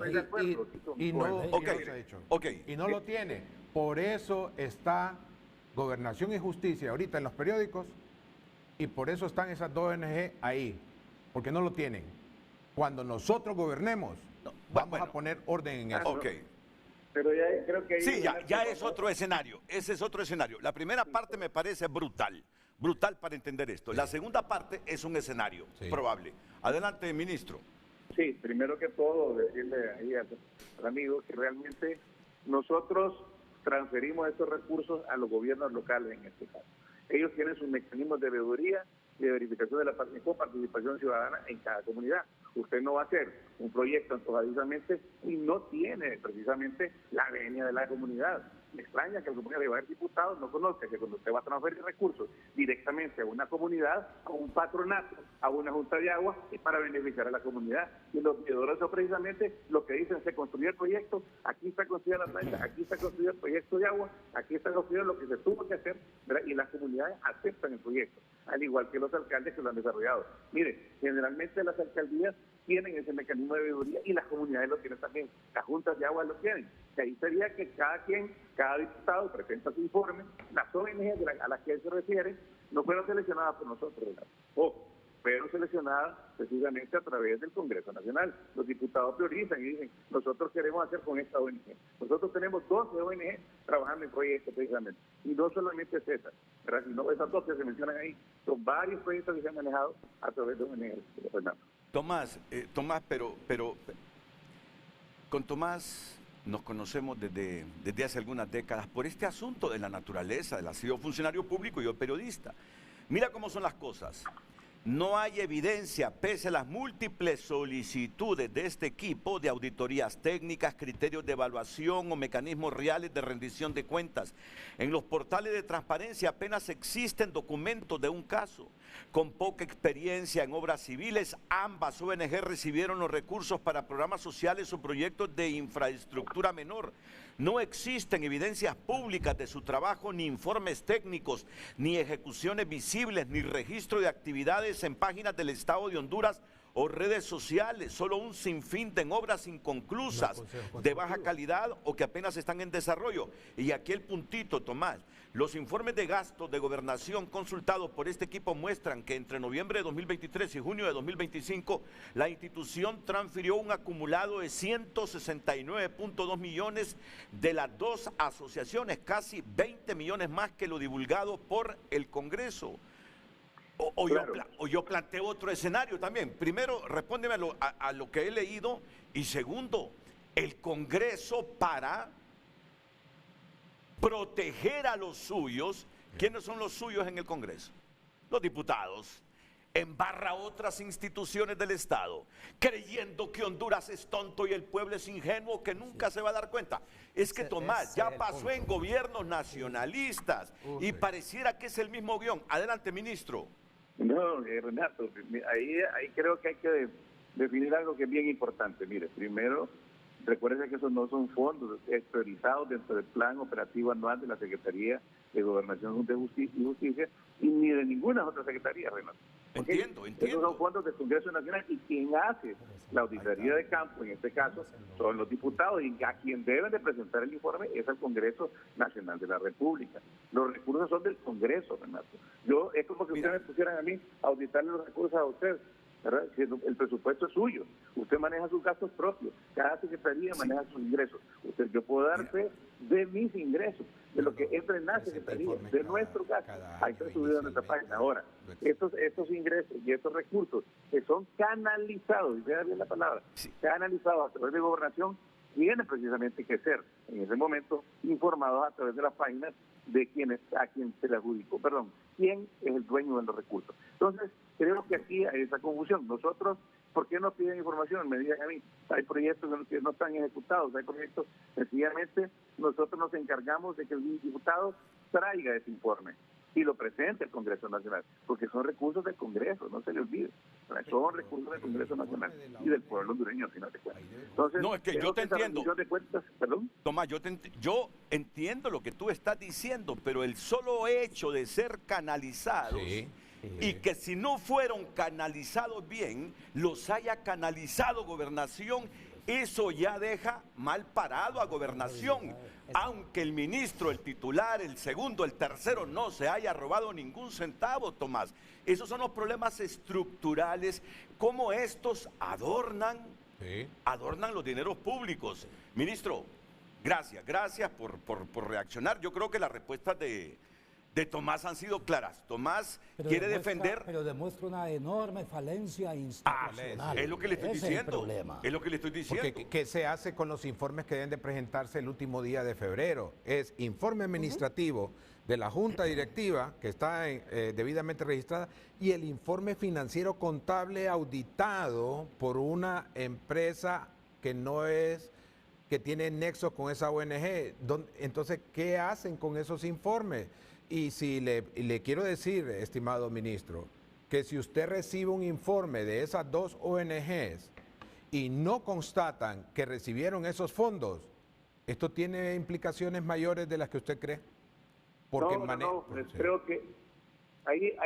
no lo tiene. Por eso está Gobernación y Justicia ahorita en los periódicos y por eso están esas dos ONG ahí, porque no lo tienen. Cuando nosotros gobernemos, vamos a poner orden en eso. Pero ya creo que... Sí, ya es otro escenario. Ese es otro escenario. La primera parte me parece brutal para entender esto. La segunda parte es un escenario probable. Adelante, ministro. Sí, primero que todo, decirle ahí al amigo que realmente nosotros transferimos estos recursos a los gobiernos locales en este caso. Ellos tienen sus mecanismos de veeduría y de verificación de la participación ciudadana en cada comunidad. Usted no va a hacer un proyecto antojadizamente y no tiene precisamente la venia de la comunidad. Me extraña que la comunidad de varios diputados no conozca que cuando usted va a transferir recursos directamente a una comunidad, a un patronato, a una junta de agua, es para beneficiar a la comunidad. Y los veedores son precisamente lo que dicen, se construyó el proyecto, aquí está construida la planta, aquí está construido el proyecto de agua, aquí está construido lo que se tuvo que hacer, ¿verdad? Y las comunidades aceptan el proyecto, al igual que los alcaldes que lo han desarrollado. Mire, generalmente las alcaldías tienen ese mecanismo de veeduría y las comunidades lo tienen también, las juntas de agua lo tienen. Y ahí sería que cada diputado presenta su informe, las ONG a las que él se refiere no fueron seleccionadas por nosotros, ¿verdad? Fueron seleccionadas precisamente a través del Congreso Nacional. Los diputados priorizan y dicen, nosotros queremos hacer con esta ONG. Nosotros tenemos 12 ONG trabajando en proyectos precisamente, y no solamente esas, ¿verdad? Sino esas dos que se mencionan ahí, son varios proyectos que se han manejado a través de ONG. Tomás, pero con Tomás nos conocemos desde hace algunas décadas por este asunto de la naturaleza. Él ha sido funcionario público y yo periodista. Mira cómo son las cosas. No hay evidencia, pese a las múltiples solicitudes de este equipo de auditorías técnicas, criterios de evaluación o mecanismos reales de rendición de cuentas. En los portales de transparencia apenas existen documentos de un caso. Con poca experiencia en obras civiles, ambas ONG recibieron los recursos para programas sociales o proyectos de infraestructura menor. No existen evidencias públicas de su trabajo, ni informes técnicos, ni ejecuciones visibles, ni registro de actividades en páginas del Estado de Honduras o redes sociales, solo un sinfín de obras inconclusas, de baja calidad o que apenas están en desarrollo. Y aquí el puntito, Tomás. Los informes de gastos de gobernación consultados por este equipo muestran que entre noviembre de 2023 y junio de 2025, la institución transfirió un acumulado de 169.2 millones de las dos asociaciones, casi 20 millones más que lo divulgado por el Congreso. O yo planteo otro escenario también. Primero, respóndeme a lo que he leído. Y segundo, el Congreso para proteger a los suyos. ¿Quiénes son los suyos en el Congreso? Los diputados. Embarra otras instituciones del Estado, creyendo que Honduras es tonto y el pueblo es ingenuo, que nunca se va a dar cuenta. Es que, Tomás, ya pasó en gobiernos nacionalistas y pareciera que es el mismo guión. Adelante, ministro. No, Renato, ahí creo que hay que definir algo que es bien importante. Mire, primero, recuerden que esos no son fondos priorizados dentro del plan operativo anual de la Secretaría de Gobernación y Justicia y ni de ninguna otra secretaría, Renato. Entiendo. Esos son fondos del Congreso Nacional y quien hace la auditoría de campo, en este caso, son los diputados y a quien deben de presentar el informe es el Congreso Nacional de la República. Los recursos son del Congreso, Renato. Es como que ustedes me pusieran a mí a auditarle los recursos a ustedes, ¿verdad? Si el presupuesto es suyo, usted maneja sus gastos propios, cada secretaría maneja sus ingresos. Yo puedo dar fe de mis ingresos, de lo que entra en la secretaría, de nuestro gasto. Ahí está subido en nuestra página. Ahora, estos ingresos y estos recursos que son canalizados, y vean bien la palabra, canalizados a través de gobernación, tienen precisamente que ser, en ese momento, informados a través de las páginas de a quien se le adjudicó, quién es el dueño de los recursos. Entonces, creo que aquí hay esa confusión. Nosotros, ¿por qué nos piden información? Me digan a mí, hay proyectos que no están ejecutados, hay proyectos, sencillamente, nosotros nos encargamos de que el diputado traiga ese informe y lo presente al Congreso Nacional, porque son recursos del Congreso, no se le olvide, son recursos del Congreso Nacional y del pueblo hondureño, al final de cuentas. Entonces, no, es que yo te entiendo. ¿Perdón? Tomás, yo entiendo lo que tú estás diciendo, pero el solo hecho de ser canalizados y que si no fueron canalizados bien, los haya canalizado Gobernación, eso ya deja mal parado a Gobernación. Aunque el ministro, el titular, el segundo, el tercero no se haya robado ningún centavo, Tomás. Esos son los problemas estructurales, como estos adornan los dineros públicos. Ministro, gracias por reaccionar. Yo creo que las respuestas de Tomás han sido claras. Tomás quiere defender... Pero demuestra una enorme falencia institucional. Es lo que le estoy diciendo. Es lo que le estoy diciendo. Porque, ¿qué se hace con los informes que deben de presentarse el último día de febrero? Es informe administrativo de la Junta Directiva, que está debidamente registrada, y el informe financiero contable auditado por una empresa que no es... que tiene nexo con esa ONG. Entonces, ¿qué hacen con esos informes? Y si le quiero decir, estimado ministro, que si usted recibe un informe de esas dos ONGs y no constatan que recibieron esos fondos, ¿esto tiene implicaciones mayores de las que usted cree? Porque creo que ahí,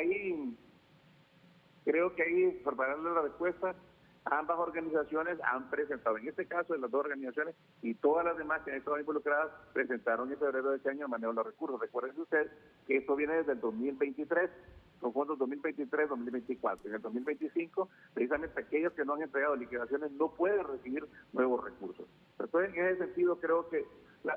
para darle la respuesta, ambas organizaciones han presentado, en este caso de las dos organizaciones y todas las demás que han estado involucradas, presentaron en febrero de este año el manejo de los recursos. Recuerden usted que esto viene desde el 2023, son fondos 2023-2024. En el 2025, precisamente aquellos que no han entregado liquidaciones no pueden recibir nuevos recursos. Entonces, en ese sentido, creo que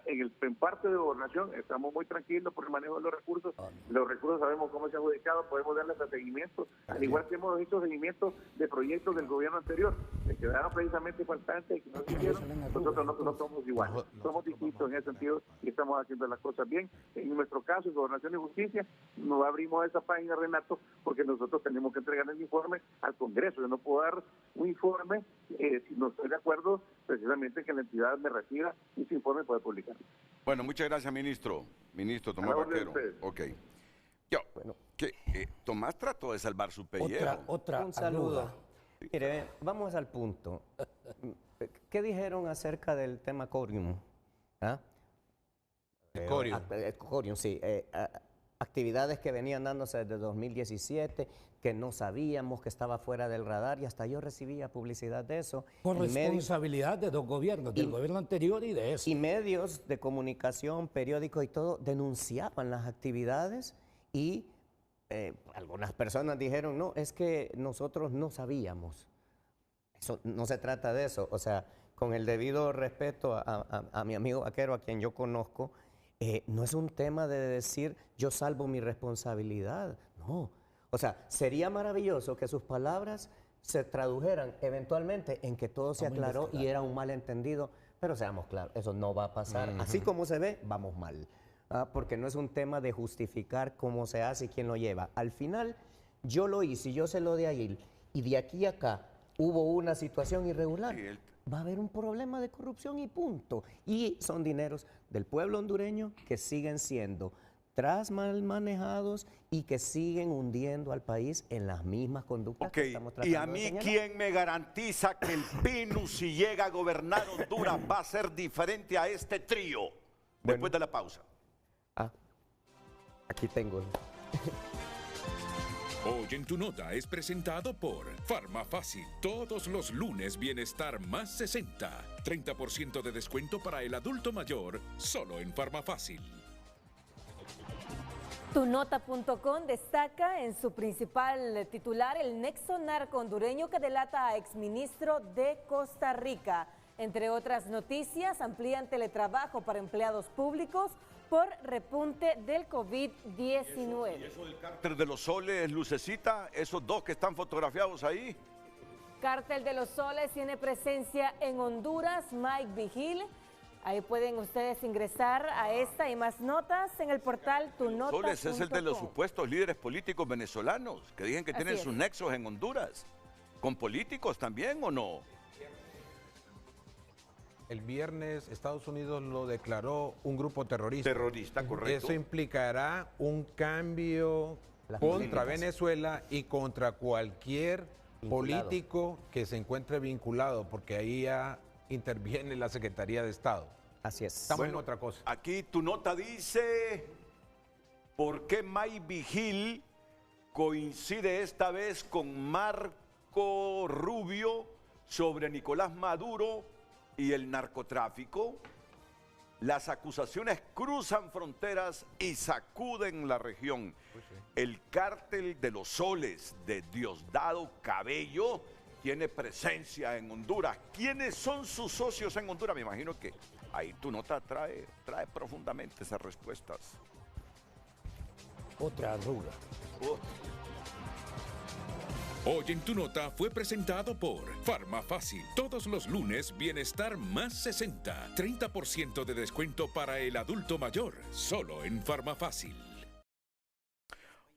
en parte de gobernación estamos muy tranquilos por el manejo de los recursos. Los recursos sabemos cómo se han adjudicado, podemos darles seguimiento, al igual que hemos hecho seguimiento de proyectos del gobierno anterior, que quedaron precisamente faltantes y que no se hicieron. Nosotros no somos iguales, somos distintos en ese sentido y estamos haciendo las cosas bien. En nuestro caso, en Gobernación y Justicia, no abrimos esa página, Renato, porque nosotros tenemos que entregar el informe al Congreso. Yo no puedo dar un informe si no estoy de acuerdo precisamente que la entidad me reciba y ese informe puede publicar. Bueno, muchas gracias, ministro. Ministro Tomás Vaquero. Ok. Tomás trató de salvar su pellejo. Un saludo. Mire, vamos al punto. ¿Qué dijeron acerca del tema Corium? Corium. Corium, sí. actividades que venían dándose desde 2017, que no sabíamos, que estaba fuera del radar, y hasta yo recibía publicidad de eso. Por Y responsabilidad de dos gobiernos, del gobierno anterior y de ese. y medios de comunicación, periódicos y todo, denunciaban las actividades y algunas personas dijeron, no, es que nosotros no sabíamos. Eso, no se trata de eso. O sea, con el debido respeto a mi amigo vaquero, a quien yo conozco, no es un tema de decir yo salvo mi responsabilidad. No. O sea, sería maravilloso que sus palabras se tradujeran eventualmente en que todo se aclaró y era un malentendido, pero seamos claros, eso no va a pasar. Así como se ve, vamos mal. Porque no es un tema de justificar cómo se hace y quién lo lleva. Al final, yo lo hice, yo se lo di a él, y de aquí a acá hubo una situación irregular. Va a haber un problema de corrupción y punto. Y son dineros del pueblo hondureño que siguen siendo mal manejados y que siguen hundiendo al país en las mismas conductas que estamos tratando y de a mí, señalar. ¿quién me garantiza que el PINU, si llega a gobernar Honduras, va a ser diferente a este trío? Después de la pausa. Aquí tengo. Hoy en Tu Nota es presentado por Farmafácil. Todos los lunes Bienestar más 60. 30% de descuento para el adulto mayor, solo en Farmafácil. Tunota.com destaca en su principal titular el nexo narco hondureño que delata a exministro de Costa Rica. Entre otras noticias, amplían teletrabajo para empleados públicos por repunte del COVID-19. ¿Y eso del cártel de los soles, Lucecita? Esos dos que están fotografiados ahí. Cártel de los Soles tiene presencia en Honduras, Mike Vigil. Ahí pueden ustedes ingresar a esta y más notas en el portal tunota.com. Soles es el de los supuestos líderes políticos venezolanos que dicen que tienen sus nexos en Honduras. ¿Con políticos también o no? El viernes Estados Unidos lo declaró un grupo terrorista. Terrorista, correcto. Eso implicará un cambio contra Venezuela y contra cualquier político que se encuentre vinculado, porque ahí ya interviene la Secretaría de Estado. Así es. Estamos en otra cosa. Aquí tu nota dice, ¿por qué Mike Vigil coincide esta vez con Marco Rubio sobre Nicolás Maduro y el narcotráfico? Las acusaciones cruzan fronteras y sacuden la región. El cártel de los soles de Diosdado Cabello tiene presencia en Honduras. ¿Quiénes son sus socios en Honduras? Me imagino que ahí tu nota trae profundamente esas respuestas. Otra arruga. Hoy en Tu Nota fue presentado por Farmafácil. Todos los lunes Bienestar más 60. 30% de descuento para el adulto mayor, solo en Farmafácil.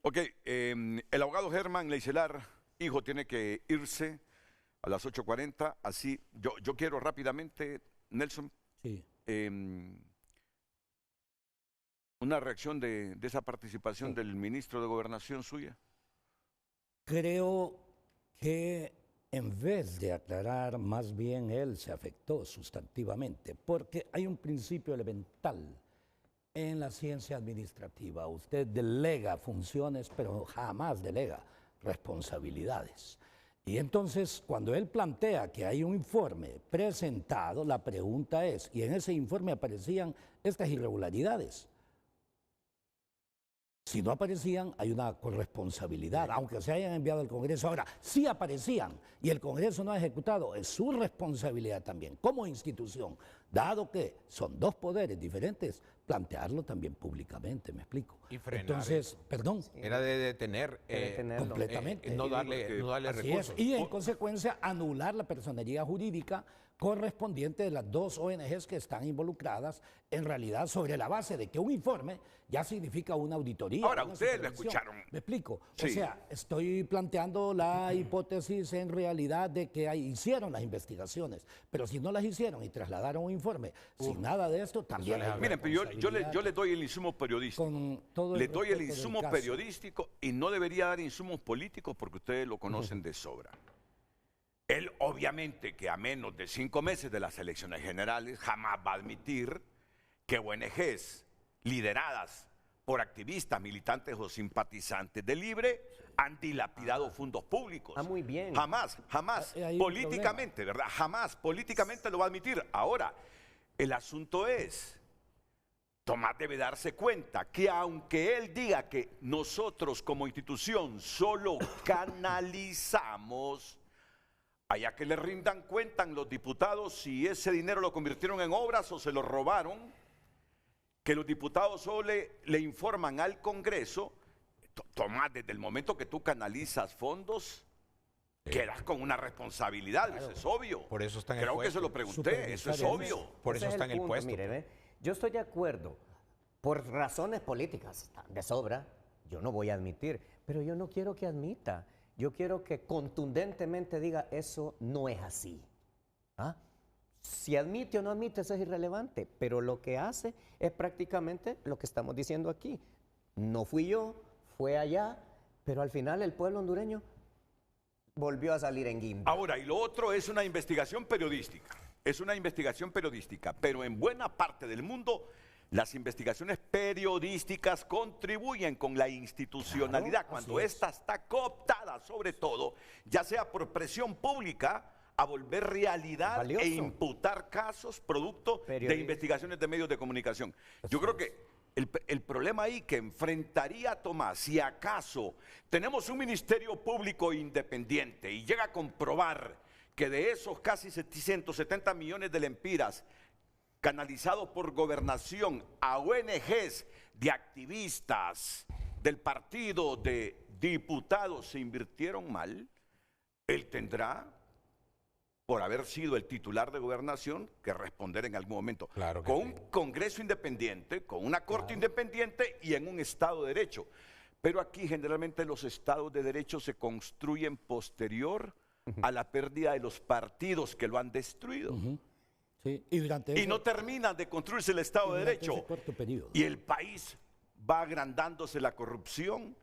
Ok, el abogado Germán Leicelar, hijo, tiene que irse a las 8:40. Así, yo quiero rápidamente, Nelson, Sí. una reacción de esa participación del ministro de Gobernación suya. Creo que en vez de aclarar, más bien él se afectó sustantivamente, porque hay un principio elemental en la ciencia administrativa. Usted delega funciones, pero jamás delega responsabilidades. Y entonces, cuando él plantea que hay un informe presentado, la pregunta es, y en ese informe aparecían estas irregularidades. Si no aparecían, hay una corresponsabilidad, aunque se hayan enviado al Congreso. Ahora, si aparecían y el Congreso no ha ejecutado, es su responsabilidad también, como institución, dado que son dos poderes diferentes, plantearlo también públicamente, ¿me explico? Y frenar. Entonces, perdón. Era de detener Completamente. no darle Así recursos. es. Y en consecuencia anular la personería jurídica correspondiente de las dos ONGs que están involucradas, en realidad sobre la base de que un informe ya significa una auditoría. Ahora, una ustedes lo supervisión. escucharon. ¿Me explico? Sí. O sea, estoy planteando la hipótesis en realidad de que hicieron las investigaciones, pero si no las hicieron y trasladaron un informe sin nada de esto, también hay Miren, pero yo le doy el insumo periodístico. Con todo Le doy el respeto del insumo caso. periodístico y no debería dar insumos políticos porque ustedes lo conocen de sobra. Él obviamente que a menos de 5 meses de las elecciones generales jamás va a admitir que ONGs lideradas por activistas, militantes o simpatizantes de Libre han dilapidado fondos públicos. Muy bien. Jamás, Hay un políticamente, ¿verdad? Jamás, políticamente lo va a admitir. Ahora, el asunto es, Tomás debe darse cuenta que aunque él diga que nosotros como institución solo canalizamos, allá que le rindan cuenta los diputados si ese dinero lo convirtieron en obras o se lo robaron, que los diputados solo le informan al Congreso. Tomás, desde el momento que tú canalizas fondos, quedas con una responsabilidad, claro. Eso es obvio. Por eso está en el Creo que puesto. se lo pregunté, eso es obvio. Por eso está en el punto, puesto. Mire, ¿ve? Yo estoy de acuerdo, por razones políticas de sobra, yo no voy a admitir, pero yo no quiero que admita, yo quiero que contundentemente diga, eso no es así. ¿Ah? Si admite o no admite, eso es irrelevante, pero lo que hace es prácticamente lo que estamos diciendo aquí. No fui yo, fue allá, pero al final el pueblo hondureño volvió a salir en guinda. Ahora, y lo otro es una investigación periodística. Es una investigación periodística, pero en buena parte del mundo las investigaciones periodísticas contribuyen con la institucionalidad, claro, cuando esta está cooptada, sobre todo, ya sea por presión pública, a volver realidad valioso. E imputar casos producto de investigaciones de medios de comunicación. Yo creo que el problema ahí que enfrentaría Tomás, si acaso tenemos un ministerio público independiente y llega a comprobar que de esos casi 170 millones de lempiras canalizados por gobernación a ONGs de activistas del partido de diputados se invirtieron mal, él tendrá, por haber sido el titular de gobernación, que responder en algún momento. Claro que con sí. un Congreso independiente, con una Corte independiente y en un Estado de Derecho. Pero aquí generalmente los Estados de Derecho se construyen posterior a la pérdida de los partidos que lo han destruido. Sí, y no terminan de construirse el Estado de Derecho. Y el país va agrandándose la corrupción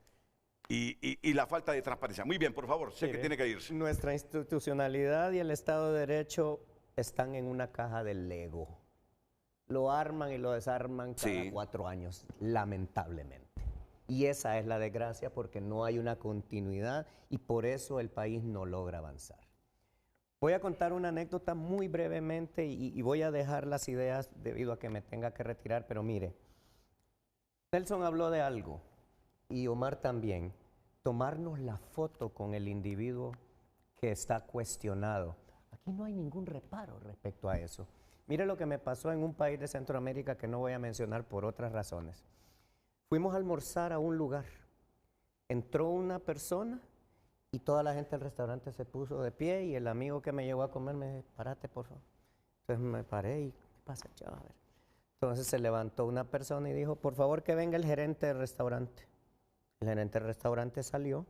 y la falta de transparencia. Muy bien, por favor, sé que tiene que irse. Nuestra institucionalidad y el Estado de Derecho están en una caja del Lego. Lo arman y lo desarman cada 4 años, lamentablemente. Y esa es la desgracia porque no hay una continuidad y por eso el país no logra avanzar. Voy a contar una anécdota muy brevemente y voy a dejar las ideas debido a que me tenga que retirar, pero mire, Nelson habló de algo y Omar también, tomarnos la foto con el individuo que está cuestionado. Aquí no hay ningún reparo respecto a eso. Mire lo que me pasó en un país de Centroamérica que no voy a mencionar por otras razones. Fuimos a almorzar a un lugar. Entró una persona y toda la gente del restaurante se puso de pie y el amigo que me llevó a comer me dijo, párate por favor. Entonces me paré y, ¿qué pasa, chaval? A ver. Entonces se levantó una persona y dijo, por favor que venga el gerente del restaurante. El gerente del restaurante salió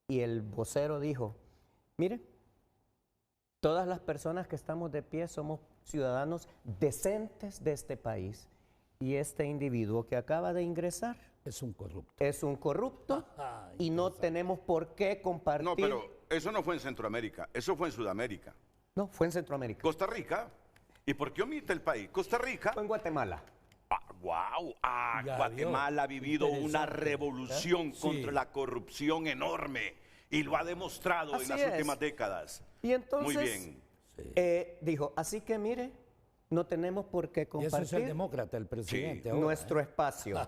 y el vocero dijo, mire, todas las personas que estamos de pie somos ciudadanos decentes de este país y este individuo que acaba de ingresar es un corrupto. Es un corrupto y no tenemos por qué compartir. No, pero eso no fue en Centroamérica, eso fue en Sudamérica. No, fue en Centroamérica. Costa Rica. ¿Y por qué omite el país? Costa Rica. Fue en Guatemala. ¡Wow! Guatemala ha vivido una revolución contra la corrupción enorme y lo ha demostrado en las últimas décadas. Y entonces, muy bien. Dijo, así que mire, no tenemos por qué compartir. Y eso es el demócrata, el presidente. Ahora, nuestro espacio.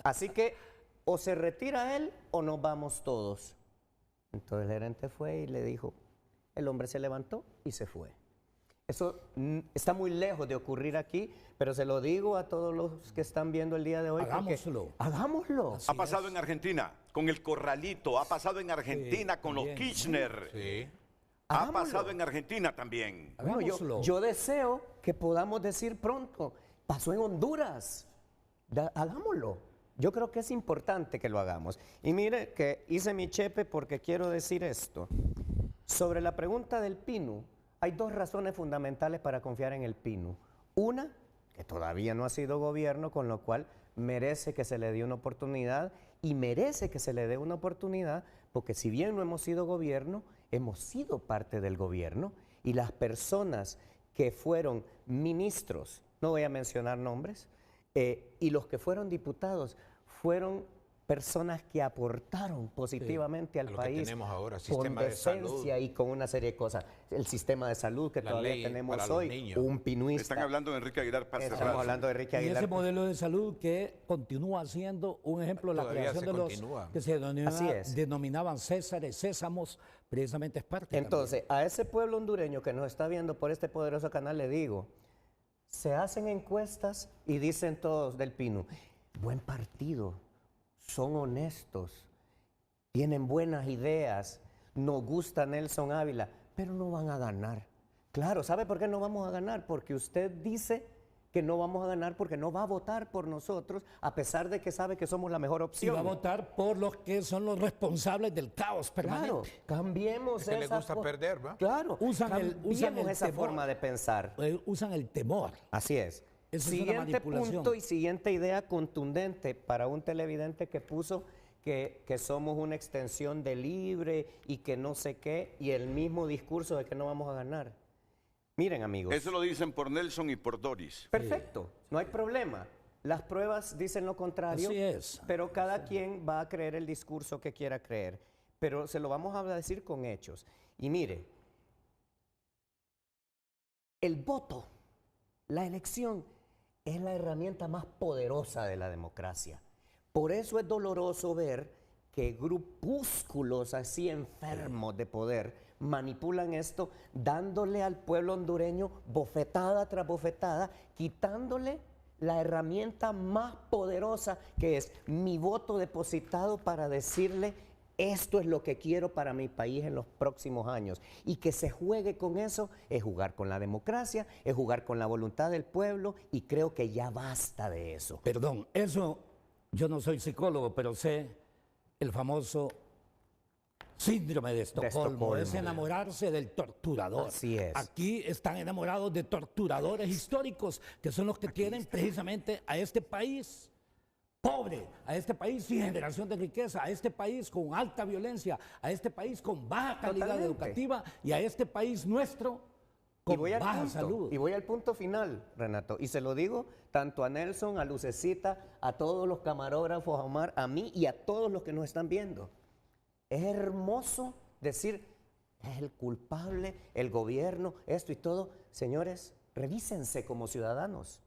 Así que o se retira él o nos vamos todos. Entonces el gerente fue y le dijo, el hombre se levantó y se fue. Eso está muy lejos de ocurrir aquí, pero se lo digo a todos los que están viendo el día de hoy. Hagámoslo. Hagámoslo. Ha pasado en Argentina con el Corralito, ha pasado en Argentina con los Kirchner. Ha pasado en Argentina también. Bueno, yo deseo que podamos decir pronto, pasó en Honduras. Hagámoslo. Yo creo que es importante que lo hagamos. Y mire que hice mi chepe porque quiero decir esto. Sobre la pregunta del PINU, hay 2 razones fundamentales para confiar en el PINU. Una, que todavía no ha sido gobierno, con lo cual merece que se le dé una oportunidad y merece que se le dé una oportunidad porque si bien no hemos sido gobierno, hemos sido parte del gobierno y las personas que fueron ministros, no voy a mencionar nombres, Y los que fueron diputados fueron personas que aportaron positivamente al a lo que país tenemos ahora, con sistema de salud. decencia y con una serie de cosas. El sistema de salud que La todavía ley tenemos para los hoy, niños. un pinuista. Están hablando de Enrique Aguilar para Estamos cerrar. hablando de Enrique Y Aguilar. ese modelo de salud que continúa siendo un ejemplo de la Todavía creación se de los continúa. que se Así es. denominaban Césares, Sésamos, precisamente es parte Entonces, a ese pueblo hondureño que nos está viendo por este poderoso canal le digo, se hacen encuestas y dicen todos del Pino, buen partido, son honestos, tienen buenas ideas, nos gusta Nelson Ávila, pero no van a ganar. Claro, ¿sabe por qué no vamos a ganar? Porque usted dice que no vamos a ganar porque no va a votar por nosotros, a pesar de que sabe que somos la mejor y opción. va a votar por los que son los responsables del caos permanente. Claro, cambiemos Es que le esa gusta fo- perder, ¿va? Claro, Usan cambiemos el esa temor. forma de pensar. Usan el temor. Así es. Eso es una Siguiente manipulación. punto y siguiente idea contundente para un televidente que puso que somos una extensión de Libre y que no sé qué, y el mismo discurso de que no vamos a ganar. Miren, amigos. Eso lo dicen por Nelson y por Doris. Perfecto, no hay problema. Las pruebas dicen lo contrario, Así es. pero cada quien va a creer el discurso que quiera creer. Pero se lo vamos a decir con hechos. Y mire, el voto, la elección, es la herramienta más poderosa de la democracia. Por eso es doloroso ver que grupúsculos así enfermos de poder manipulan esto, dándole al pueblo hondureño bofetada tras bofetada, quitándole la herramienta más poderosa que es mi voto depositado para decirle esto es lo que quiero para mi país en los próximos años. Y que se juegue con eso es jugar con la democracia, es jugar con la voluntad del pueblo y creo que ya basta de eso. Perdón, eso, yo no soy psicólogo, pero sé el famoso síndrome de Estocolmo, es enamorarse del torturador. Así es. Aquí están enamorados de torturadores históricos, que son los que tienen precisamente a este país pobre, a este país sin generación de riqueza, a este país con alta violencia, a este país con baja calidad Totalmente. educativa y a este país nuestro con baja salud. Y voy al punto final, Renato, y se lo digo tanto a Nelson, a Lucecita, a todos los camarógrafos, a Omar, a mí y a todos los que nos están viendo. Es hermoso decir, es el culpable, el gobierno, esto y todo. Señores, revísense como ciudadanos.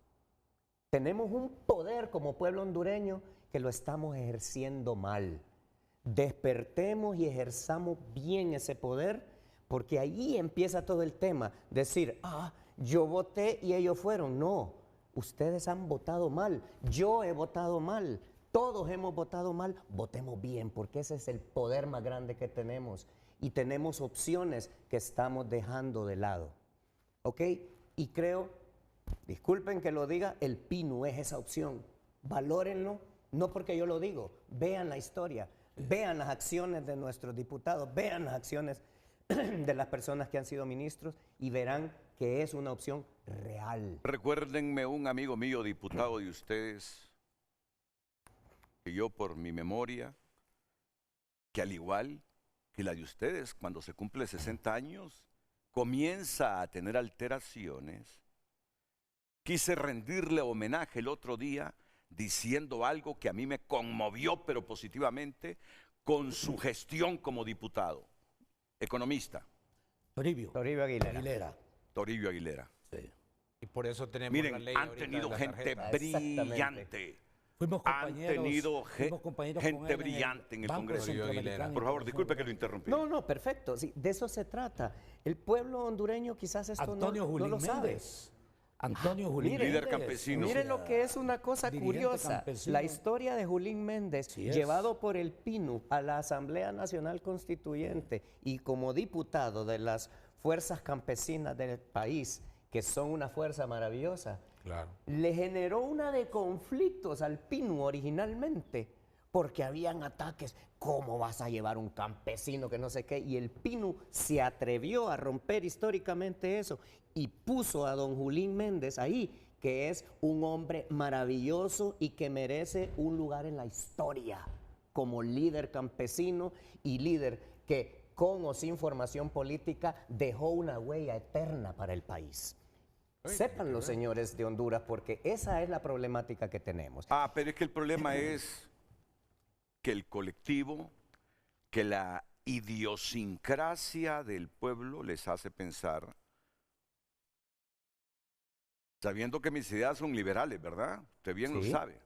Tenemos un poder como pueblo hondureño que lo estamos ejerciendo mal. Despertemos y ejerzamos bien ese poder, porque ahí empieza todo el tema. Decir, yo voté y ellos fueron. No, ustedes han votado mal, yo he votado mal, todos hemos votado mal. Votemos bien, porque ese es el poder más grande que tenemos. Y tenemos opciones que estamos dejando de lado. ¿Ok? Y creo, disculpen que lo diga, el PINU es esa opción. Valórenlo, no porque yo lo digo, vean la historia, vean las acciones de nuestros diputados, vean las acciones de las personas que han sido ministros y verán que es una opción real. Recuérdenme un amigo mío, diputado de ustedes, que yo por mi memoria, que al igual que la de ustedes, cuando se cumple 60 años, comienza a tener alteraciones. Quise rendirle homenaje el otro día diciendo algo que a mí me conmovió, pero positivamente, con su gestión como diputado, economista, Toribio Aguilera. Toribio Aguilera. Sí. Y por eso tenemos la Miren, ley han ahorita tenido de la gente tarjeta. brillante. Fuimos Han compañeros, tenido fuimos compañeros gente con él en el brillante en el Banco Congreso. Centroamericano. Por favor, disculpe que lo interrumpí. No, perfecto, sí, de eso se trata. El pueblo hondureño quizás esto Antonio no Julín lo sabe. Méndez. Antonio Julín Mire, líder Méndez. campesino. Miren lo que es una cosa Dirigente curiosa. campesino. La historia de Julín Méndez, Sí es. llevado por el PINU a la Asamblea Nacional Constituyente y como diputado de las fuerzas campesinas del país, que son una fuerza maravillosa, Claro. le generó una de conflictos al PINU originalmente, porque habían ataques. ¿Cómo vas a llevar un campesino que no sé qué? Y el PINU se atrevió a romper históricamente eso y puso a don Julín Méndez ahí, que es un hombre maravilloso y que merece un lugar en la historia como líder campesino y líder que con o sin formación política dejó una huella eterna para el país. Sepan los señores de Honduras, porque esa es la problemática que tenemos. Pero es que el problema es que el colectivo, que la idiosincrasia del pueblo les hace pensar, sabiendo que mis ideas son liberales, ¿verdad? Usted bien lo sabe,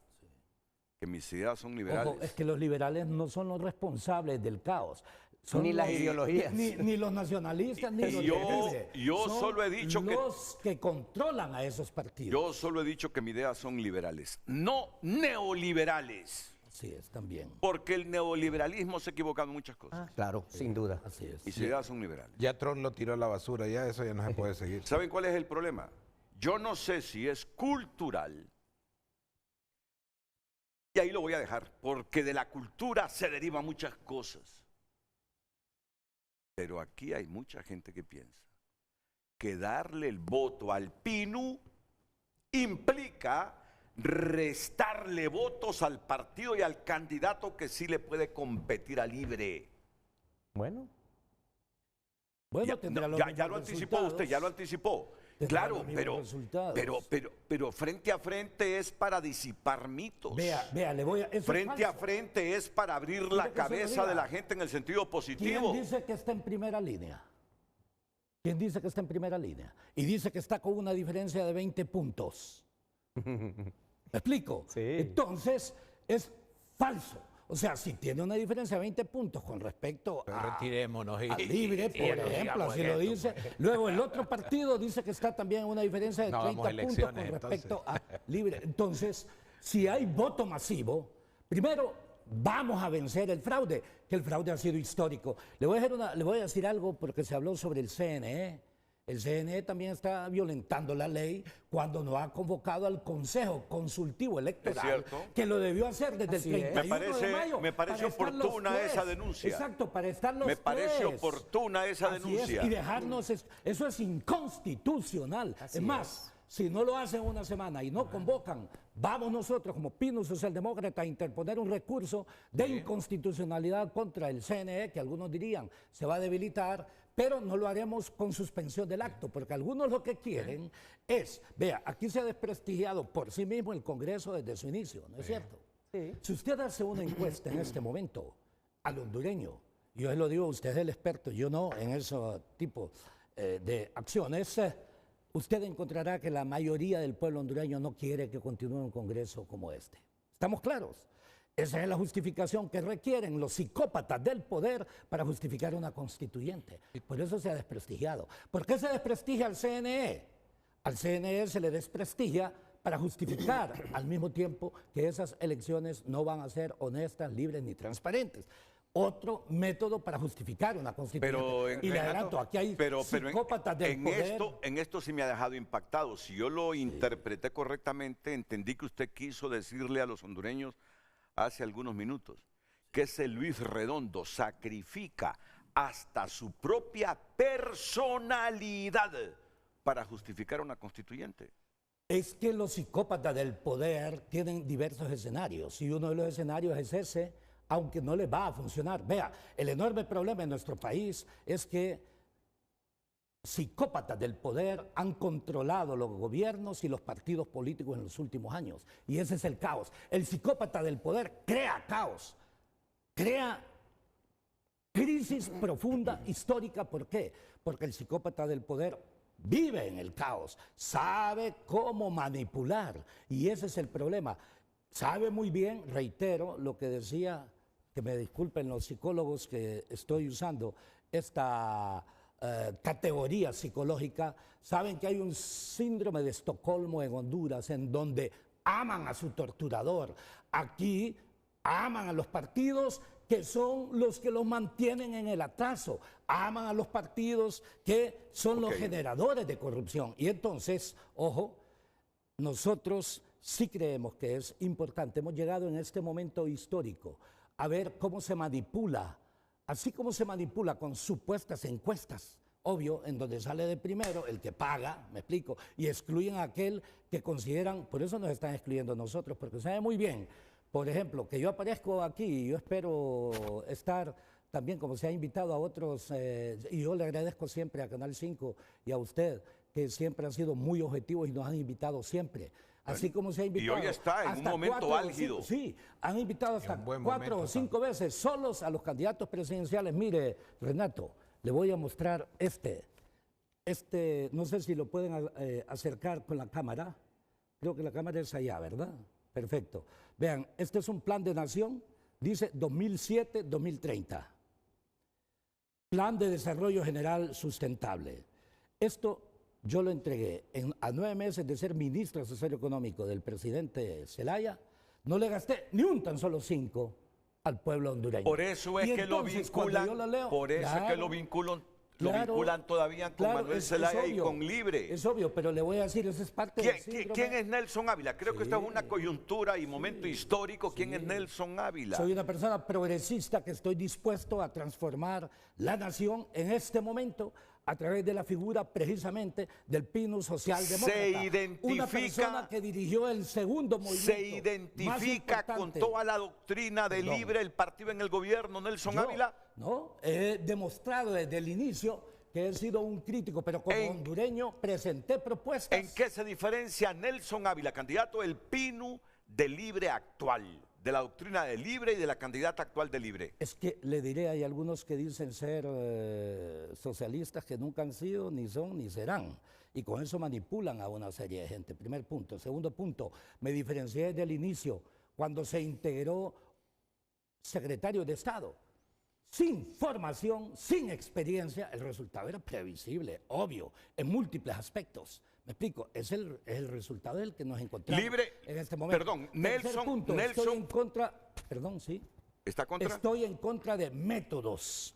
que mis ideas son liberales. Ojo, es que los liberales no son los responsables del caos. Son Ni las ideologías. Ni los nacionalistas, ni los liberales. Yo Son solo he dicho los que controlan a esos partidos. Yo solo he dicho que mis ideas son liberales, no neoliberales. Así es, también. Porque el neoliberalismo se ha equivocado en muchas cosas. Claro, sin duda. Así es. Y sus ideas son liberales. Ya Trump lo tiró a la basura, ya eso ya no se puede seguir. ¿Saben cuál es el problema? Yo no sé si es cultural. Y ahí lo voy a dejar, porque de la cultura se derivan muchas cosas. Pero aquí hay mucha gente que piensa que darle el voto al PINU implica restarle votos al partido y al candidato que sí le puede competir a Libre. Bueno. Tendrá Ya lo anticipó usted, ya lo anticipó. Claro, pero frente a frente es para disipar mitos. Vea, le voy a... Frente a frente es para abrir la cabeza de la gente en el sentido positivo. ¿Quién dice que está en primera línea? ¿Quién dice que está en primera línea? Y dice que está con una diferencia de 20 puntos. ¿Me explico? Sí. Entonces, es falso. O sea, si tiene una diferencia de 20 puntos con respecto Retirémonos a Libre, por ejemplo, así lo dice. Luego el otro partido dice que está también en una diferencia de 30 puntos con respecto a Libre. Entonces, si hay voto masivo, primero vamos a vencer el fraude, que el fraude ha sido histórico. Le voy a decir algo porque se habló sobre el CNE. El CNE también está violentando la ley cuando no ha convocado al Consejo Consultivo Electoral, que lo debió hacer desde el 31 de mayo. Me parece oportuna esa denuncia. Exacto, para estar los Me parece tres. oportuna esa denuncia. Y dejarnos, eso es inconstitucional. Es más, si no lo hacen una semana y no convocan, vamos nosotros como PINU Socialdemócrata a interponer un recurso de inconstitucionalidad contra el CNE, que algunos dirían se va a debilitar, pero no lo haremos con suspensión del acto, porque algunos lo que quieren es, vea, aquí se ha desprestigiado por sí mismo el Congreso desde su inicio, ¿no es cierto? Sí. Si usted hace una encuesta en este momento al hondureño, yo lo digo, usted es el experto, yo no en ese tipo de acciones, usted encontrará que la mayoría del pueblo hondureño no quiere que continúe un Congreso como este. ¿Estamos claros? Esa es la justificación que requieren los psicópatas del poder para justificar una constituyente. Por eso se ha desprestigiado. ¿Por qué se desprestigia al CNE? Al CNE se le desprestigia para justificar al mismo tiempo que esas elecciones no van a ser honestas, libres ni transparentes. Otro método para justificar una constituyente. Y le adelanto, aquí hay psicópatas del poder. En esto sí me ha dejado impactado. Si yo lo interpreté correctamente, entendí que usted quiso decirle a los hondureños hace algunos minutos, que ese Luis Redondo sacrifica hasta su propia personalidad para justificar una constituyente. Es que los psicópatas del poder tienen diversos escenarios y uno de los escenarios es ese, aunque no les va a funcionar. Vea, el enorme problema en nuestro país es que psicópatas del poder han controlado los gobiernos y los partidos políticos en los últimos años. Y ese es el caos. El psicópata del poder crea caos, crea crisis profunda histórica. ¿Por qué? Porque el psicópata del poder vive en el caos, sabe cómo manipular. Y ese es el problema. Sabe muy bien, reitero, lo que decía, que me disculpen los psicólogos que estoy usando esta categoría psicológica, saben que hay un síndrome de Estocolmo en Honduras en donde aman a su torturador. Aquí aman a los partidos que son los que los mantienen en el atraso, aman a los partidos que son los generadores de corrupción. Y entonces, ojo, nosotros sí creemos que es importante. Hemos llegado en este momento histórico a ver cómo se manipula. Así como se manipula con supuestas encuestas, obvio, en donde sale de primero el que paga, me explico, y excluyen a aquel que consideran, por eso nos están excluyendo nosotros, porque sabe muy bien, por ejemplo, que yo aparezco aquí y yo espero estar también, como se ha invitado a otros, y yo le agradezco siempre a Canal 5 y a usted, que siempre han sido muy objetivos y nos han invitado siempre. Así como se ha invitado. Y hoy está en un hasta momento 4 o álgido. 5, sí, han invitado hasta En un buen 4 o momento, 5 veces solos a los candidatos presidenciales. Mire, Renato, le voy a mostrar no sé si lo pueden acercar con la cámara. Creo que la cámara es allá, ¿verdad? Perfecto. Vean, este es un plan de nación, dice 2007-2030. Plan de Desarrollo General Sustentable. Esto yo lo entregué a 9 meses de ser ministro asesor económico del presidente Zelaya. No le gasté ni un tan solo 5 al pueblo hondureño. Por eso es Y que lo entonces, cuando vinculan, yo lo leo, por eso es que claro, lo vinculan claro, todavía con claro, Manuel es Zelaya y obvio, con Libre. Es obvio, pero le voy a decir, eso es parte del síndrome. ¿Quién es Nelson Ávila? Creo que esta es una coyuntura y momento histórico. ¿Quién es Nelson Ávila? Soy una persona progresista que estoy dispuesto a transformar la nación en este momento a través de la figura precisamente del Pino Socialdemócrata. Se identifica, una persona que dirigió el segundo movimiento. Se identifica con toda la doctrina de Libre, el partido en el gobierno, Nelson Ávila. No, he demostrado desde el inicio que he sido un crítico, pero como hondureño presenté propuestas. ¿En qué se diferencia Nelson Ávila, candidato del PINU de Libre actual? De la doctrina de Libre y de la candidata actual de Libre. Es que le diré, hay algunos que dicen ser socialistas que nunca han sido, ni son, ni serán. Y con eso manipulan a una serie de gente. Primer punto. Segundo punto, me diferencié desde el inicio, cuando se integró secretario de Estado. Sin formación, sin experiencia, el resultado era previsible, obvio, en múltiples aspectos. Me explico, es el resultado del que nos encontramos Libre, en este momento. Perdón, Tercer punto, estoy en contra, perdón, sí. ¿Está contra? Estoy en contra de métodos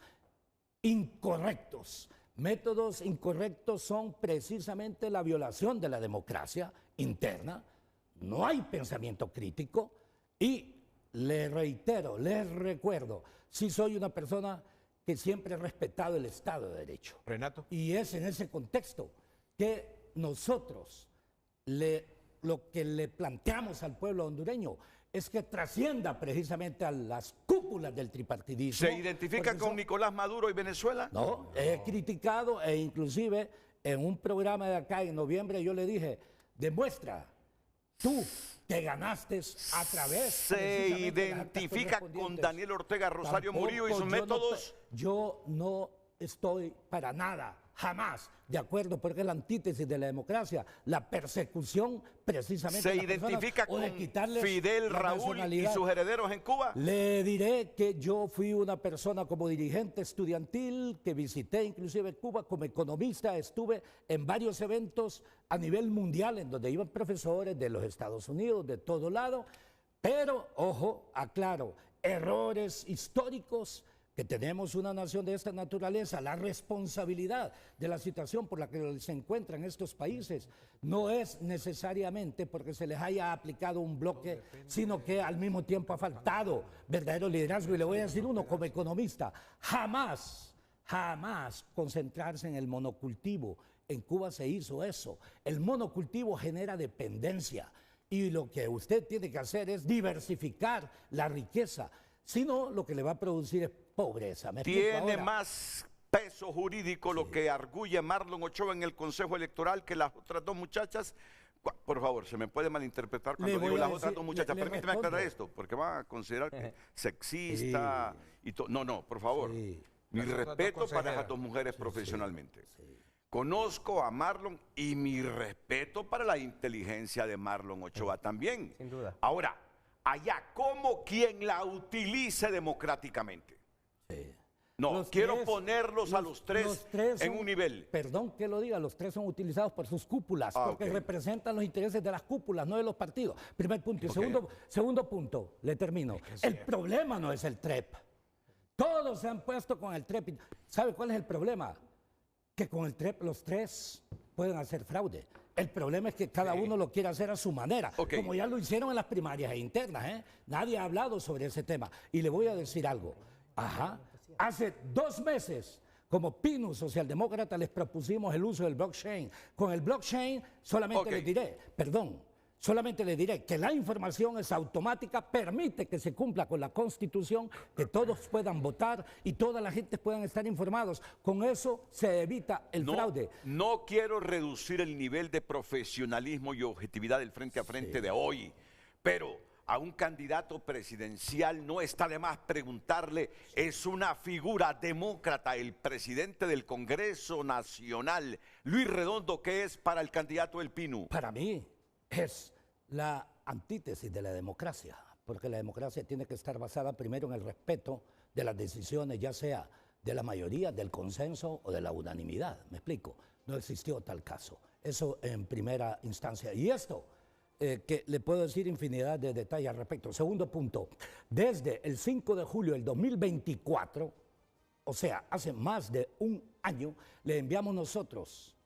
incorrectos. Métodos incorrectos son precisamente la violación de la democracia interna. No hay pensamiento crítico y le reitero, les recuerdo, sí soy una persona que siempre he respetado el Estado de Derecho. Renato. Y es en ese contexto que nosotros lo que le planteamos al pueblo hondureño es que trascienda precisamente a las cúpulas del tripartidismo. ¿Se identifica con Nicolás Maduro y Venezuela? No, he criticado e inclusive en un programa de acá en noviembre yo le dije, demuestra tú que ganaste a través... ¿Se identifica con Daniel Ortega Rosario Murillo y sus métodos? Yo no estoy para nada, jamás, de acuerdo, porque es la antítesis de la democracia, la persecución precisamente ¿Se de las identifica personas, con o de quitarles Fidel la Raúl y nacionalidad. sus herederos en Cuba? Le diré que yo fui una persona como dirigente estudiantil, que visité inclusive Cuba como economista, estuve en varios eventos a nivel mundial en donde iban profesores de los Estados Unidos, de todo lado, pero, ojo, aclaro, errores históricos, que tenemos una nación de esta naturaleza, la responsabilidad de la situación por la que se encuentran estos países no es necesariamente porque se les haya aplicado un bloque, sino que al mismo tiempo ha faltado verdadero liderazgo. Y le voy a decir uno como economista, jamás concentrarse en el monocultivo. En Cuba se hizo eso. El monocultivo genera dependencia y lo que usted tiene que hacer es diversificar la riqueza. Si no, lo que le va a producir es pobreza. ¿Tiene más peso jurídico lo que arguye Marlon Ochoa en el Consejo Electoral que las otras dos muchachas? Por favor, se me puede malinterpretar cuando digo las otras dos muchachas. Permíteme aclarar esto, porque van a considerar que sexista y todo. No, por favor. Sí. Mi respeto para esas dos mujeres profesionalmente. Conozco a Marlon y mi respeto para la inteligencia de Marlon Ochoa también. Sin duda. Ahora, allá, ¿cómo quien la utilice democráticamente? Sí. No, Los quiero tres- ponerlos a los tres en son- un nivel. Perdón que lo diga, los tres son utilizados por sus cúpulas, porque ok. representan los intereses de las cúpulas, no de los partidos. Primer punto. Y Ok. segundo punto, le termino. El problema no es el TREP. Todos se han puesto con el TREP. ¿Sabe cuál es el problema? Que con el TREP los tres pueden hacer fraude. El problema es que cada uno lo quiere hacer a su manera, Ok. como ya lo hicieron en las primarias internas. Nadie ha hablado sobre ese tema. Y le voy a decir algo. Hace 2 meses, como Pino Socialdemócrata, les propusimos el uso del blockchain. Con el blockchain solamente Ok. les diré, perdón, Solamente le diré que la información es automática, permite que se cumpla con la Constitución, que todos puedan votar y toda la gente puedan estar informados. Con eso se evita el fraude. No quiero reducir el nivel de profesionalismo y objetividad del frente a frente de hoy, pero a un candidato presidencial no está de más preguntarle, es una figura demócrata, el presidente del Congreso Nacional, Luis Redondo, ¿qué es para el candidato El Pinu? Para mí es la antítesis de la democracia, porque la democracia tiene que estar basada primero en el respeto de las decisiones, ya sea de la mayoría, del consenso o de la unanimidad. ¿Me explico? No existió tal caso. Eso en primera instancia. Y esto, que le puedo decir infinidad de detalles al respecto. Segundo punto, desde el 5 de julio del 2024, o sea, hace más de un año, le enviamos nosotros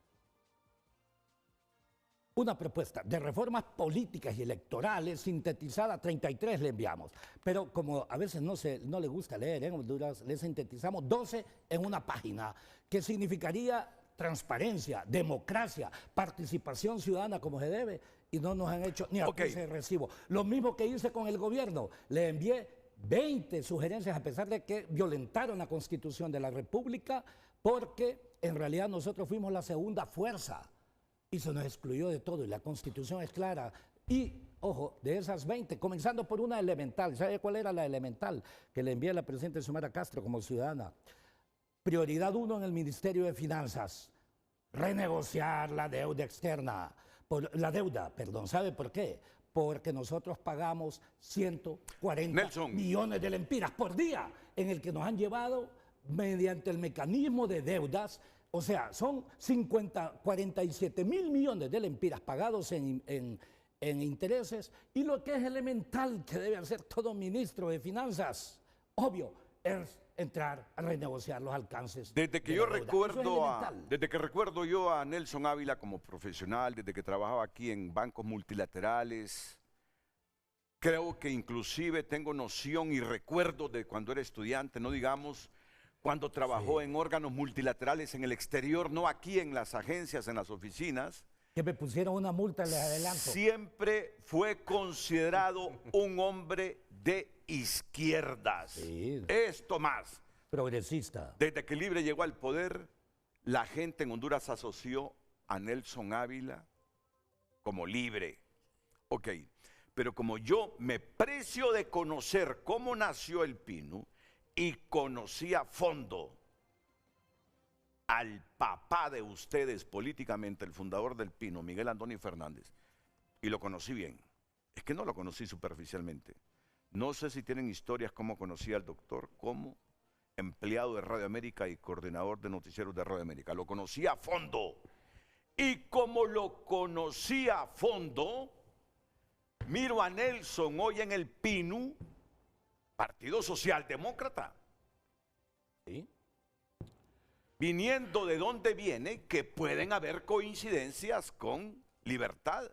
una propuesta de reformas políticas y electorales sintetizada, 33 le enviamos. Pero como a veces no le gusta leer en Honduras, le sintetizamos 12 en una página, que significaría transparencia, democracia, participación ciudadana como se debe, y no nos han hecho ni acuse de recibo. Lo mismo que hice con el gobierno, le envié 20 sugerencias a pesar de que violentaron la Constitución de la República, porque en realidad nosotros fuimos la segunda fuerza y se nos excluyó de todo, y la Constitución es clara. Y, ojo, de esas 20, comenzando por una elemental, ¿sabe cuál era la elemental? Que le envié a la presidenta Xiomara Castro como ciudadana. Prioridad 1 en el Ministerio de Finanzas, renegociar la deuda externa, ¿sabe por qué? Porque nosotros pagamos 140 millones de lempiras por día, en el que nos han llevado mediante el mecanismo de deudas. O sea, son 47 mil millones de lempiras pagados en intereses, y lo que es elemental que debe hacer todo ministro de Finanzas, obvio, es entrar a renegociar los alcances. Desde que recuerdo yo a Nelson Ávila como profesional, desde que trabajaba aquí en bancos multilaterales, creo que inclusive tengo noción y recuerdo de cuando era estudiante, no digamos cuando trabajó en órganos multilaterales en el exterior, no aquí en las agencias, en las oficinas. Que me pusieron una multa, les adelanto. Siempre fue considerado un hombre de izquierdas. Sí. Esto más. Progresista. Desde que Libre llegó al poder, la gente en Honduras asoció a Nelson Ávila como Libre. Ok, pero como yo me precio de conocer cómo nació El Pinu, y conocí a fondo al papá de ustedes políticamente, el fundador del Pino, Miguel Antonio Fernández, y lo conocí bien. Es que no lo conocí superficialmente. No sé si tienen historias cómo conocí al doctor como empleado de Radio América y coordinador de noticieros de Radio América. Lo conocí a fondo. Y como lo conocí a fondo, miro a Nelson hoy en el Pino, Partido Socialdemócrata. ¿Sí? Viniendo de donde viene, que pueden haber coincidencias con Libertad.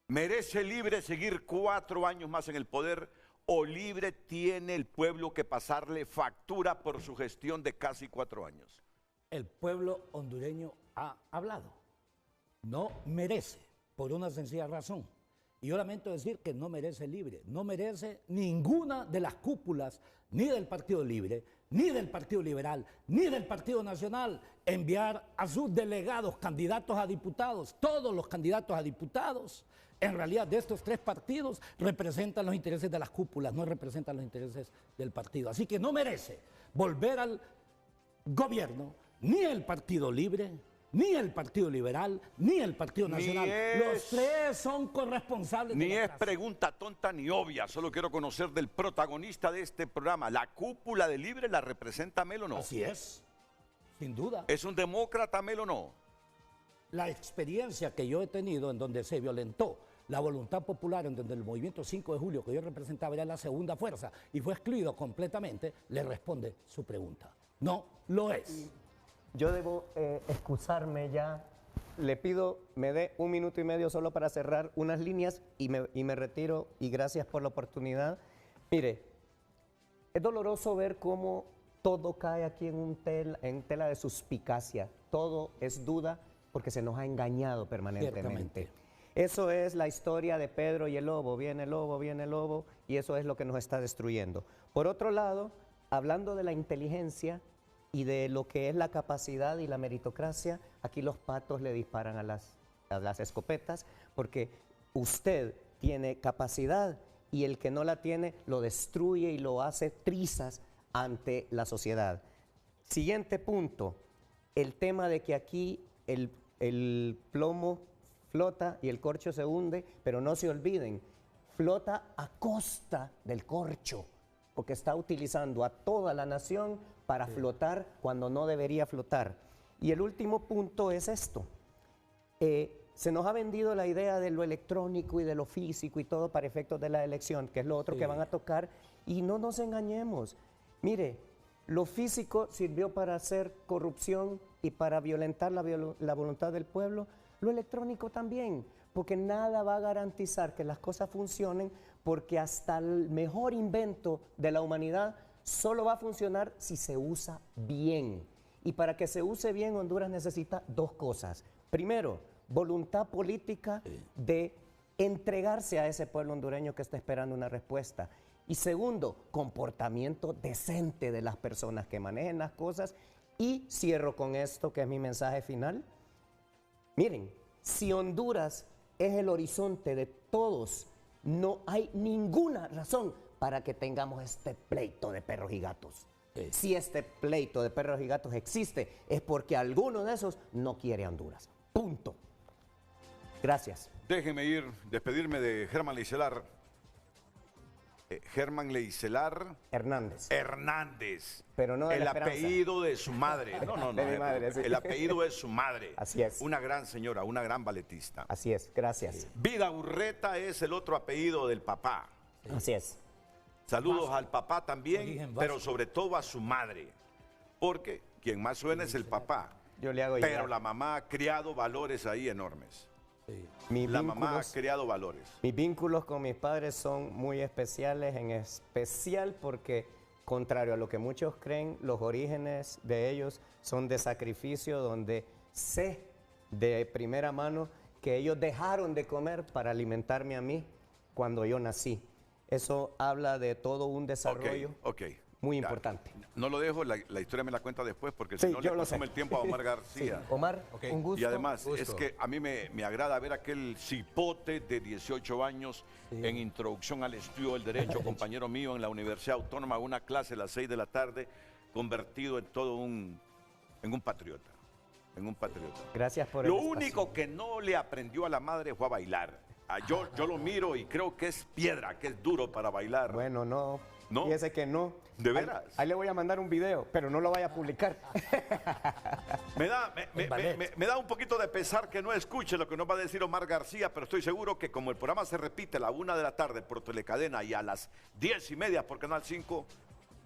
¿Merece Libre seguir 4 años más en el poder, o Libre tiene el pueblo que pasarle factura por su gestión de casi 4 años? El pueblo hondureño ha hablado. No merece, por una sencilla razón. Y yo lamento decir que no merece Libre, no merece ninguna de las cúpulas, ni del Partido Libre, ni del Partido Liberal, ni del Partido Nacional, enviar a sus delegados, candidatos a diputados. Todos los candidatos a diputados, en realidad, de estos 3 partidos, representan los intereses de las cúpulas, no representan los intereses del partido. Así que no merece volver al gobierno ni el Partido Libre, ni el Partido Liberal, ni el Partido Nacional. Los 3 son corresponsables. Ni es pregunta tonta ni obvia, solo quiero conocer del protagonista de este programa. ¿La cúpula de Libre la representa Mel o no? Así es, sin duda. ¿Es un demócrata Mel o no? La experiencia que yo he tenido en donde se violentó la voluntad popular, en donde el movimiento 5 de julio que yo representaba era la segunda fuerza y fue excluido completamente, le responde su pregunta. No lo es. Yo debo excusarme ya. Le pido, me dé 1 minuto y medio solo para cerrar unas líneas y me retiro, y gracias por la oportunidad. Mire, es doloroso ver cómo todo cae aquí en tela de suspicacia. Todo es duda porque se nos ha engañado permanentemente. Ciertamente. Eso es la historia de Pedro y el lobo. Viene el lobo, y eso es lo que nos está destruyendo. Por otro lado, hablando de la inteligencia y de lo que es la capacidad y la meritocracia, aquí los patos le disparan a las escopetas, porque usted tiene capacidad y el que no la tiene lo destruye y lo hace trizas ante la sociedad. Siguiente punto, el tema de que aquí el plomo flota y el corcho se hunde, pero no se olviden, flota a costa del corcho, porque está utilizando a toda la nación para flotar cuando no debería flotar. Y el último punto es esto. Se nos ha vendido la idea de lo electrónico y de lo físico y todo para efectos de la elección, que es lo otro que van a tocar, y no nos engañemos. Mire, lo físico sirvió para hacer corrupción y para violentar la voluntad del pueblo, lo electrónico también, porque nada va a garantizar que las cosas funcionen, porque hasta el mejor invento de la humanidad solo va a funcionar si se usa bien. Y para que se use bien, Honduras necesita dos cosas. Primero, voluntad política de entregarse a ese pueblo hondureño que está esperando una respuesta. Y segundo, comportamiento decente de las personas que manejen las cosas. Y cierro con esto, que es mi mensaje final. Miren, si Honduras es el horizonte de todos, no hay ninguna razón para que tengamos este pleito de perros y gatos. Si este pleito de perros y gatos existe, es porque alguno de esos no quiere a Honduras. Punto. Gracias. Déjeme despedirme de Germán Leicelar. Germán Leicelar Hernández. Pero no de el la Esperanza. Apellido de su madre. No. De mi madre, sí. El apellido de su madre. Así es. Una gran señora, una gran balletista. Así es, gracias. Vida Urreta es el otro apellido del papá. Así es. Saludos al papá también, Origen pero vasco. sobre todo a su madre. Porque quien más suena es el papá. Yo le hago Pero llegar. la mamá ha creado valores ahí enormes. Mis La mamá ha vínculos- creado valores. Mis vínculos con mis padres son muy especiales, en especial porque, contrario a lo que muchos creen, los orígenes de ellos son de sacrificio, donde sé de primera mano que ellos dejaron de comer para alimentarme a mí cuando yo nací. Eso habla de todo un desarrollo Ok. muy Ya. importante. No lo dejo, la historia me la cuenta después porque Sí, si no le yo lo consume sé. el tiempo a Omar García. Omar, un gusto. Y además, Gusto. es que a mí me agrada ver aquel cipote de 18 años en Introducción al Estudio del Derecho, compañero mío en la Universidad Autónoma, una clase a las 6 de la tarde, convertido en todo en un patriota. En un patriota. Gracias por el Lo espacio. único que no le aprendió a la madre fue a bailar. Yo lo miro y creo que es piedra, que es duro para bailar. Bueno, no. ¿No? Fíjese que no. ¿De Ahí- veras? Ahí le voy a mandar un video, pero no lo vaya a publicar. Me da un poquito de pesar que no escuche lo que nos va a decir Omar García, pero estoy seguro que como el programa se repite a la 1 de la tarde por Telecadena y a las 10:30 por Canal 5,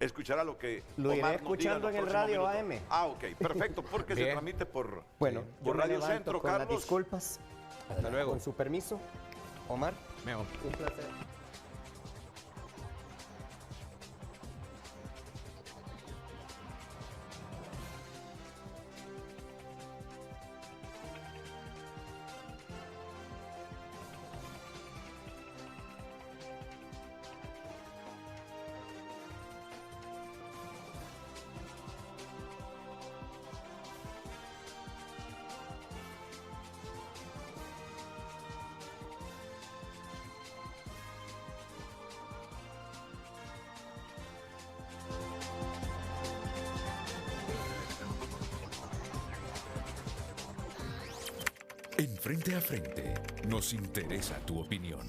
escuchará lo que Lo iré Omar nos diga escuchando los en el próximos radio minutos. AM. Ok, perfecto, porque se Bien. transmite por, Bueno, por yo me Radio levanto Centro, con las Carlos. disculpas. Hasta luego. Con su permiso, Omar, Meo. un placer. En Frente a Frente nos interesa tu opinión.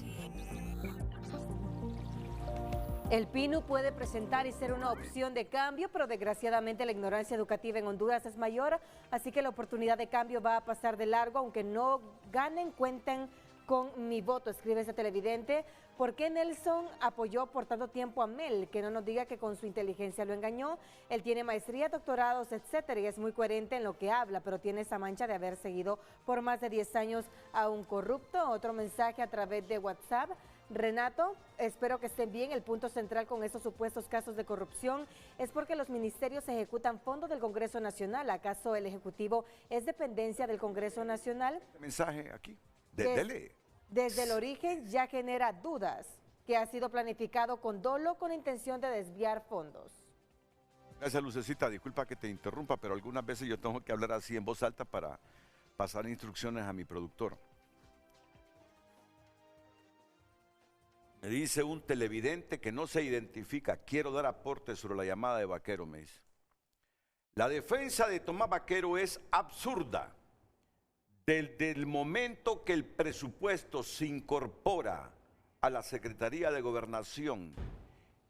El PINU puede presentar y ser una opción de cambio, pero desgraciadamente la ignorancia educativa en Honduras es mayor, así que la oportunidad de cambio va a pasar de largo, aunque no ganen, cuenten con mi voto, escribe ese televidente. ¿Por qué Nelson apoyó por tanto tiempo a Mel? Que no nos diga que con su inteligencia lo engañó. Él tiene maestría, doctorados, etcétera, y es muy coherente en lo que habla, pero tiene esa mancha de haber seguido por más de 10 años a un corrupto. Otro mensaje a través de WhatsApp. Renato, espero que estén bien. El punto central con estos supuestos casos de corrupción es porque los ministerios ejecutan fondos del Congreso Nacional. ¿Acaso el Ejecutivo es dependencia del Congreso Nacional? Mensaje aquí. ¿Qué es? Dele. Desde el origen ya genera dudas que ha sido planificado con dolo con intención de desviar fondos. Gracias, Lucecita. Disculpa que te interrumpa, pero algunas veces yo tengo que hablar así en voz alta para pasar instrucciones a mi productor. Me dice un televidente que no se identifica. Quiero dar aporte sobre la llamada de Vaquero, me dice. La defensa de Tomás Vaquero es absurda. Desde el momento que el presupuesto se incorpora a la Secretaría de Gobernación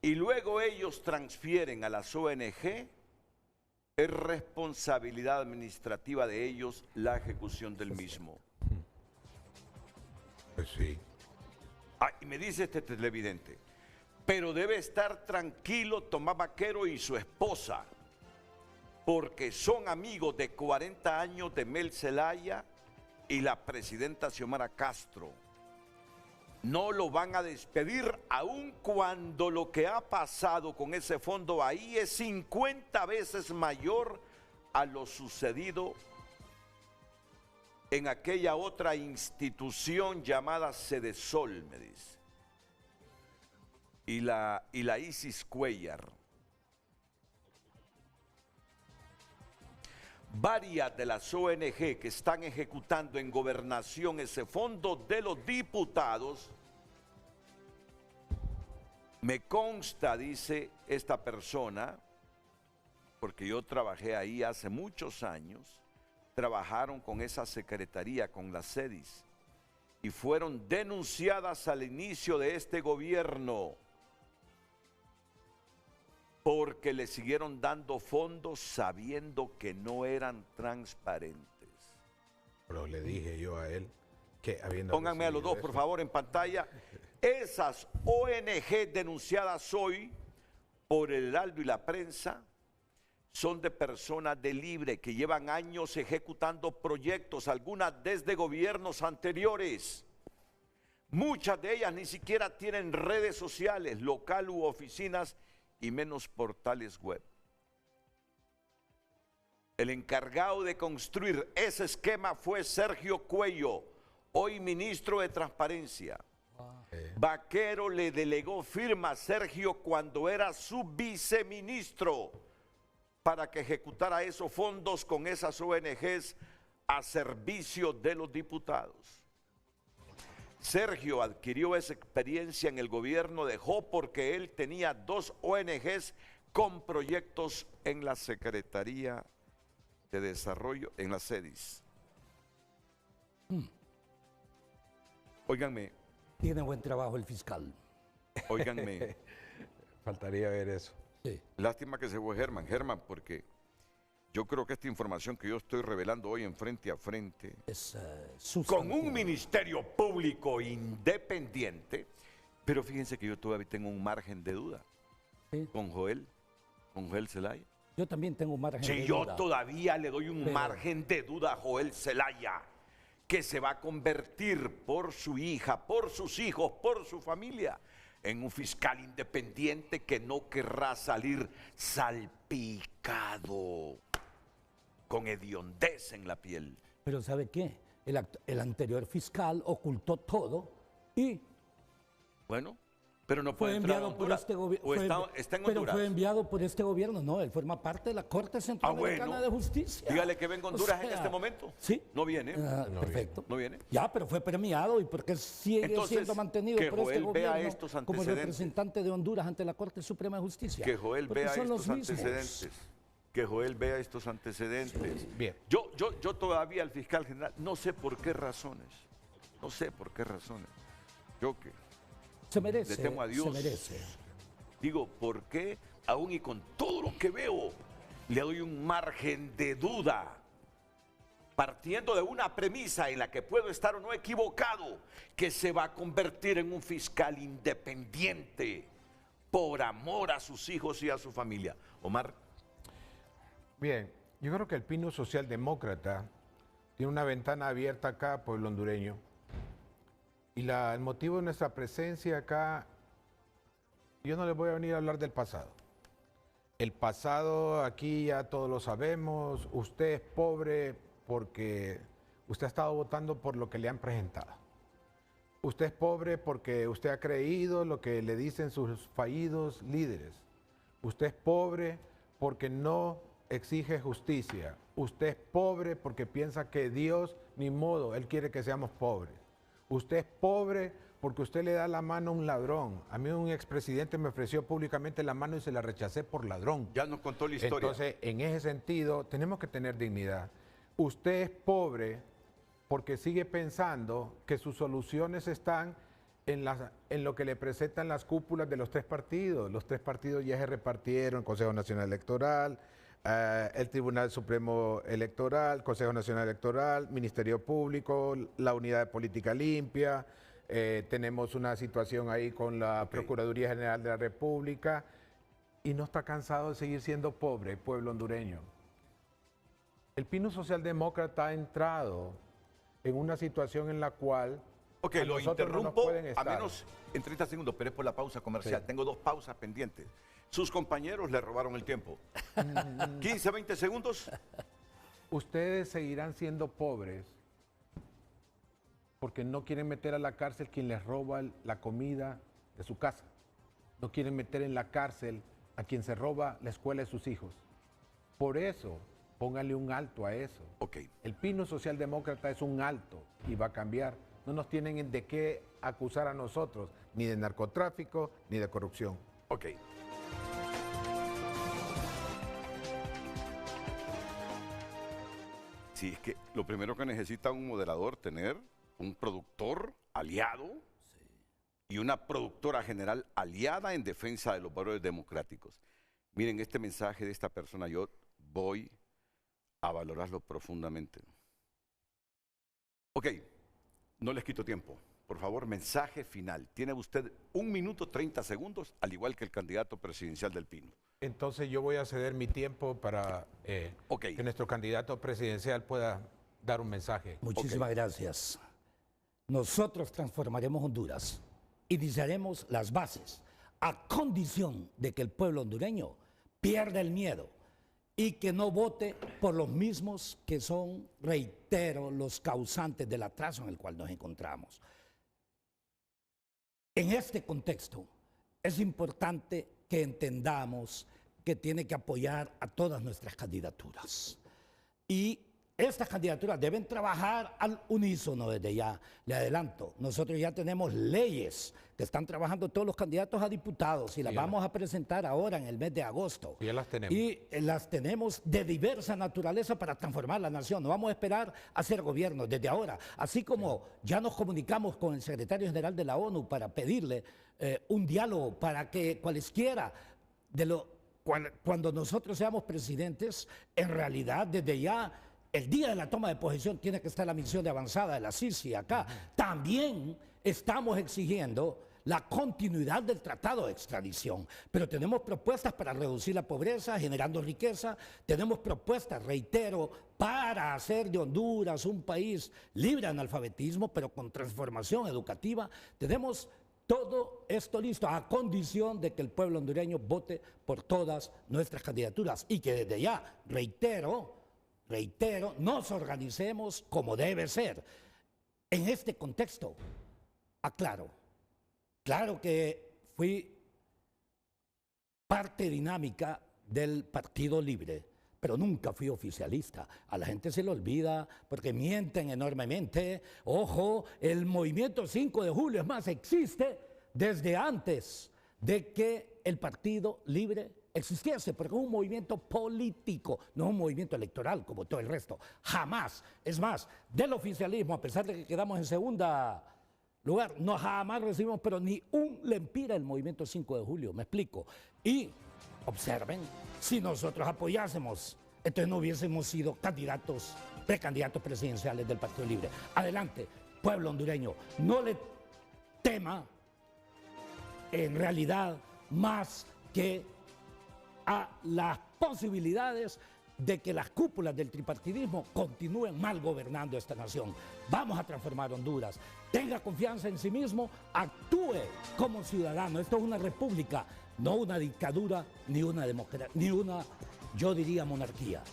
y luego ellos transfieren a las ONG, es responsabilidad administrativa de ellos la ejecución del mismo. Pues sí. Y me dice este televidente, pero debe estar tranquilo Tomás Vaquero y su esposa, porque son amigos de 40 años de Mel Zelaya y la presidenta Xiomara Castro. No lo van a despedir aun cuando lo que ha pasado con ese fondo ahí es 50 veces mayor a lo sucedido en aquella otra institución llamada Sedesol, me dice. Y la Isis Cuellar. Varias de las ONG que están ejecutando en gobernación ese fondo de los diputados, me consta, dice esta persona, porque yo trabajé ahí hace muchos años, trabajaron con esa secretaría, con la CEDIS, y fueron denunciadas al inicio de este gobierno porque le siguieron dando fondos sabiendo que no eran transparentes. Pero le dije yo a él que habiendo... Pónganme a los dos, por favor, en pantalla. Esas ONG denunciadas hoy por el Heraldo y la prensa son de personas de libre que llevan años ejecutando proyectos, algunas desde gobiernos anteriores. Muchas de ellas ni siquiera tienen redes sociales, local u oficinas, y menos portales web. El encargado de construir ese esquema fue Sergio Cuello, hoy ministro de Transparencia. Vaquero le delegó firma a Sergio cuando era su viceministro para que ejecutara esos fondos con esas ONGs a servicio de los diputados. Sergio adquirió esa experiencia en el gobierno de Jó porque él tenía 2 ONGs con proyectos en la Secretaría de Desarrollo, en la CEDIS. Óiganme. Tiene buen trabajo el fiscal. Óiganme. Faltaría ver eso. Sí. Lástima que se fue Germán. Germán, porque yo creo que esta información que yo estoy revelando hoy en Frente a Frente, Es con sustantivo. un ministerio público independiente, pero fíjense que yo todavía tengo un margen de duda Sí. con Joel Zelaya. Yo también tengo un margen de Si yo duda. todavía le doy un Pero- margen de duda a Joel Zelaya, que se va a convertir por su hija, por sus hijos, por su familia, en un fiscal independiente que no querrá salir salpicado con hediondez en la piel. Pero ¿sabe qué? El anterior fiscal ocultó todo y Bueno, pero no fue puede entrar a enviado por Honduras. este ¿O gobierno. está en Pero Honduras? fue enviado por este gobierno, no, él forma parte de la Corte Centroamericana bueno. de Justicia. Dígale que venga a Honduras O sea, en este momento. Sí. No viene. Perfecto. No viene. Ya, pero fue premiado y porque sigue Entonces, siendo mantenido que por este Joel vea gobierno estos como antecedentes. representante de Honduras ante la Corte Suprema de Justicia. Que Joel Porque vea son los estos mismos. antecedentes. Que Joel vea estos antecedentes. Bien. Yo todavía, el fiscal general, no sé por qué razones. No sé por qué razones. Yo que Se merece, le temo a Dios. se merece. Digo, ¿por qué? Aún y con todo lo que veo, le doy un margen de duda. Partiendo de una premisa en la que puedo estar o no equivocado, que se va a convertir en un fiscal independiente por amor a sus hijos y a su familia. Omar. Bien, yo creo que el Pino Socialdemócrata tiene una ventana abierta acá, pueblo hondureño. Y el motivo de nuestra presencia acá, yo no les voy a venir a hablar del pasado. El pasado aquí ya todos lo sabemos, usted es pobre porque usted ha estado votando por lo que le han presentado. Usted es pobre porque usted ha creído lo que le dicen sus fallidos líderes. Usted es pobre porque no exige justicia. Usted es pobre porque piensa que Dios, ni modo, Él quiere que seamos pobres. Usted es pobre porque usted le da la mano a un ladrón. A mí un expresidente me ofreció públicamente la mano y se la rechacé por ladrón. Ya nos contó la historia. Entonces, en ese sentido, tenemos que tener dignidad. Usted es pobre porque sigue pensando que sus soluciones están en lo que le presentan las cúpulas de los tres partidos. Los tres partidos ya se repartieron, el Consejo Nacional Electoral, el Tribunal Supremo Electoral, Consejo Nacional Electoral, Ministerio Público, la Unidad de Política Limpia, tenemos una situación ahí con la Procuraduría General de la República y no está cansado de seguir siendo pobre el pueblo hondureño. El Pino Socialdemócrata ha entrado en una situación en la cual Ok, lo interrumpo a menos en 30 segundos, pero es por la pausa comercial. Sí. Tengo 2 pausas pendientes. Sus compañeros le robaron el tiempo. 15, 20 segundos. Ustedes seguirán siendo pobres porque no quieren meter a la cárcel quien les roba la comida de su casa. No quieren meter en la cárcel a quien se roba la escuela de sus hijos. Por eso, póngale un alto a eso. Okay. El Pino Socialdemócrata es un alto y va a cambiar. No nos tienen de qué acusar a nosotros, ni de narcotráfico, ni de corrupción. Ok. Sí, es que lo primero que necesita un moderador, tener un productor aliado y una productora general aliada en defensa de los valores democráticos. Miren, este mensaje de esta persona yo voy a valorarlo profundamente. Ok. No les quito tiempo. Por favor, mensaje final. Tiene usted 1 minuto 30 segundos, al igual que el candidato presidencial del Pino. Entonces yo voy a ceder mi tiempo para que nuestro candidato presidencial pueda dar un mensaje. Muchísimas gracias. Nosotros transformaremos Honduras. Iniciaremos las bases a condición de que el pueblo hondureño pierda el miedo y que no vote por los mismos que son, reitero, los causantes del atraso en el cual nos encontramos. En este contexto, es importante que entendamos que tiene que apoyar a todas nuestras candidaturas. Y estas candidaturas deben trabajar al unísono desde ya. Le adelanto, nosotros ya tenemos leyes que están trabajando todos los candidatos a diputados y las vamos a presentar ahora en el mes de agosto. Ya las tenemos. Y las tenemos de diversa naturaleza para transformar la nación. No vamos a esperar a hacer gobierno desde ahora. Así como ya nos comunicamos con el secretario general de la ONU para pedirle un diálogo para que cualesquiera cuando nosotros seamos presidentes, en realidad desde ya el día de la toma de posesión tiene que estar la misión de avanzada de la CICI acá. También estamos exigiendo la continuidad del tratado de extradición, pero tenemos propuestas para reducir la pobreza, generando riqueza, tenemos propuestas, reitero, para hacer de Honduras un país libre de analfabetismo, pero con transformación educativa. Tenemos todo esto listo a condición de que el pueblo hondureño vote por todas nuestras candidaturas y que desde ya, reitero, nos organicemos como debe ser. En este contexto, aclaro, claro que fui parte dinámica del Partido Libre, pero nunca fui oficialista. A la gente se le olvida porque mienten enormemente. Ojo, el movimiento 5 de julio, es más, existe desde antes de que el Partido Libre existiese, porque es un movimiento político, no es un movimiento electoral como todo el resto. Jamás. Es más, del oficialismo, a pesar de que quedamos en segunda lugar, no jamás recibimos, pero ni un lempira el movimiento 5 de julio, me explico. Y observen, si nosotros apoyásemos, entonces no hubiésemos sido precandidatos presidenciales del Partido Libre. Adelante, pueblo hondureño, no le tema en realidad más que a las posibilidades de que las cúpulas del tripartidismo continúen mal gobernando esta nación. Vamos a transformar Honduras. Tenga confianza en sí mismo, actúe como ciudadano. Esto es una república, no una dictadura, ni una democracia, ni una, yo diría, monarquía.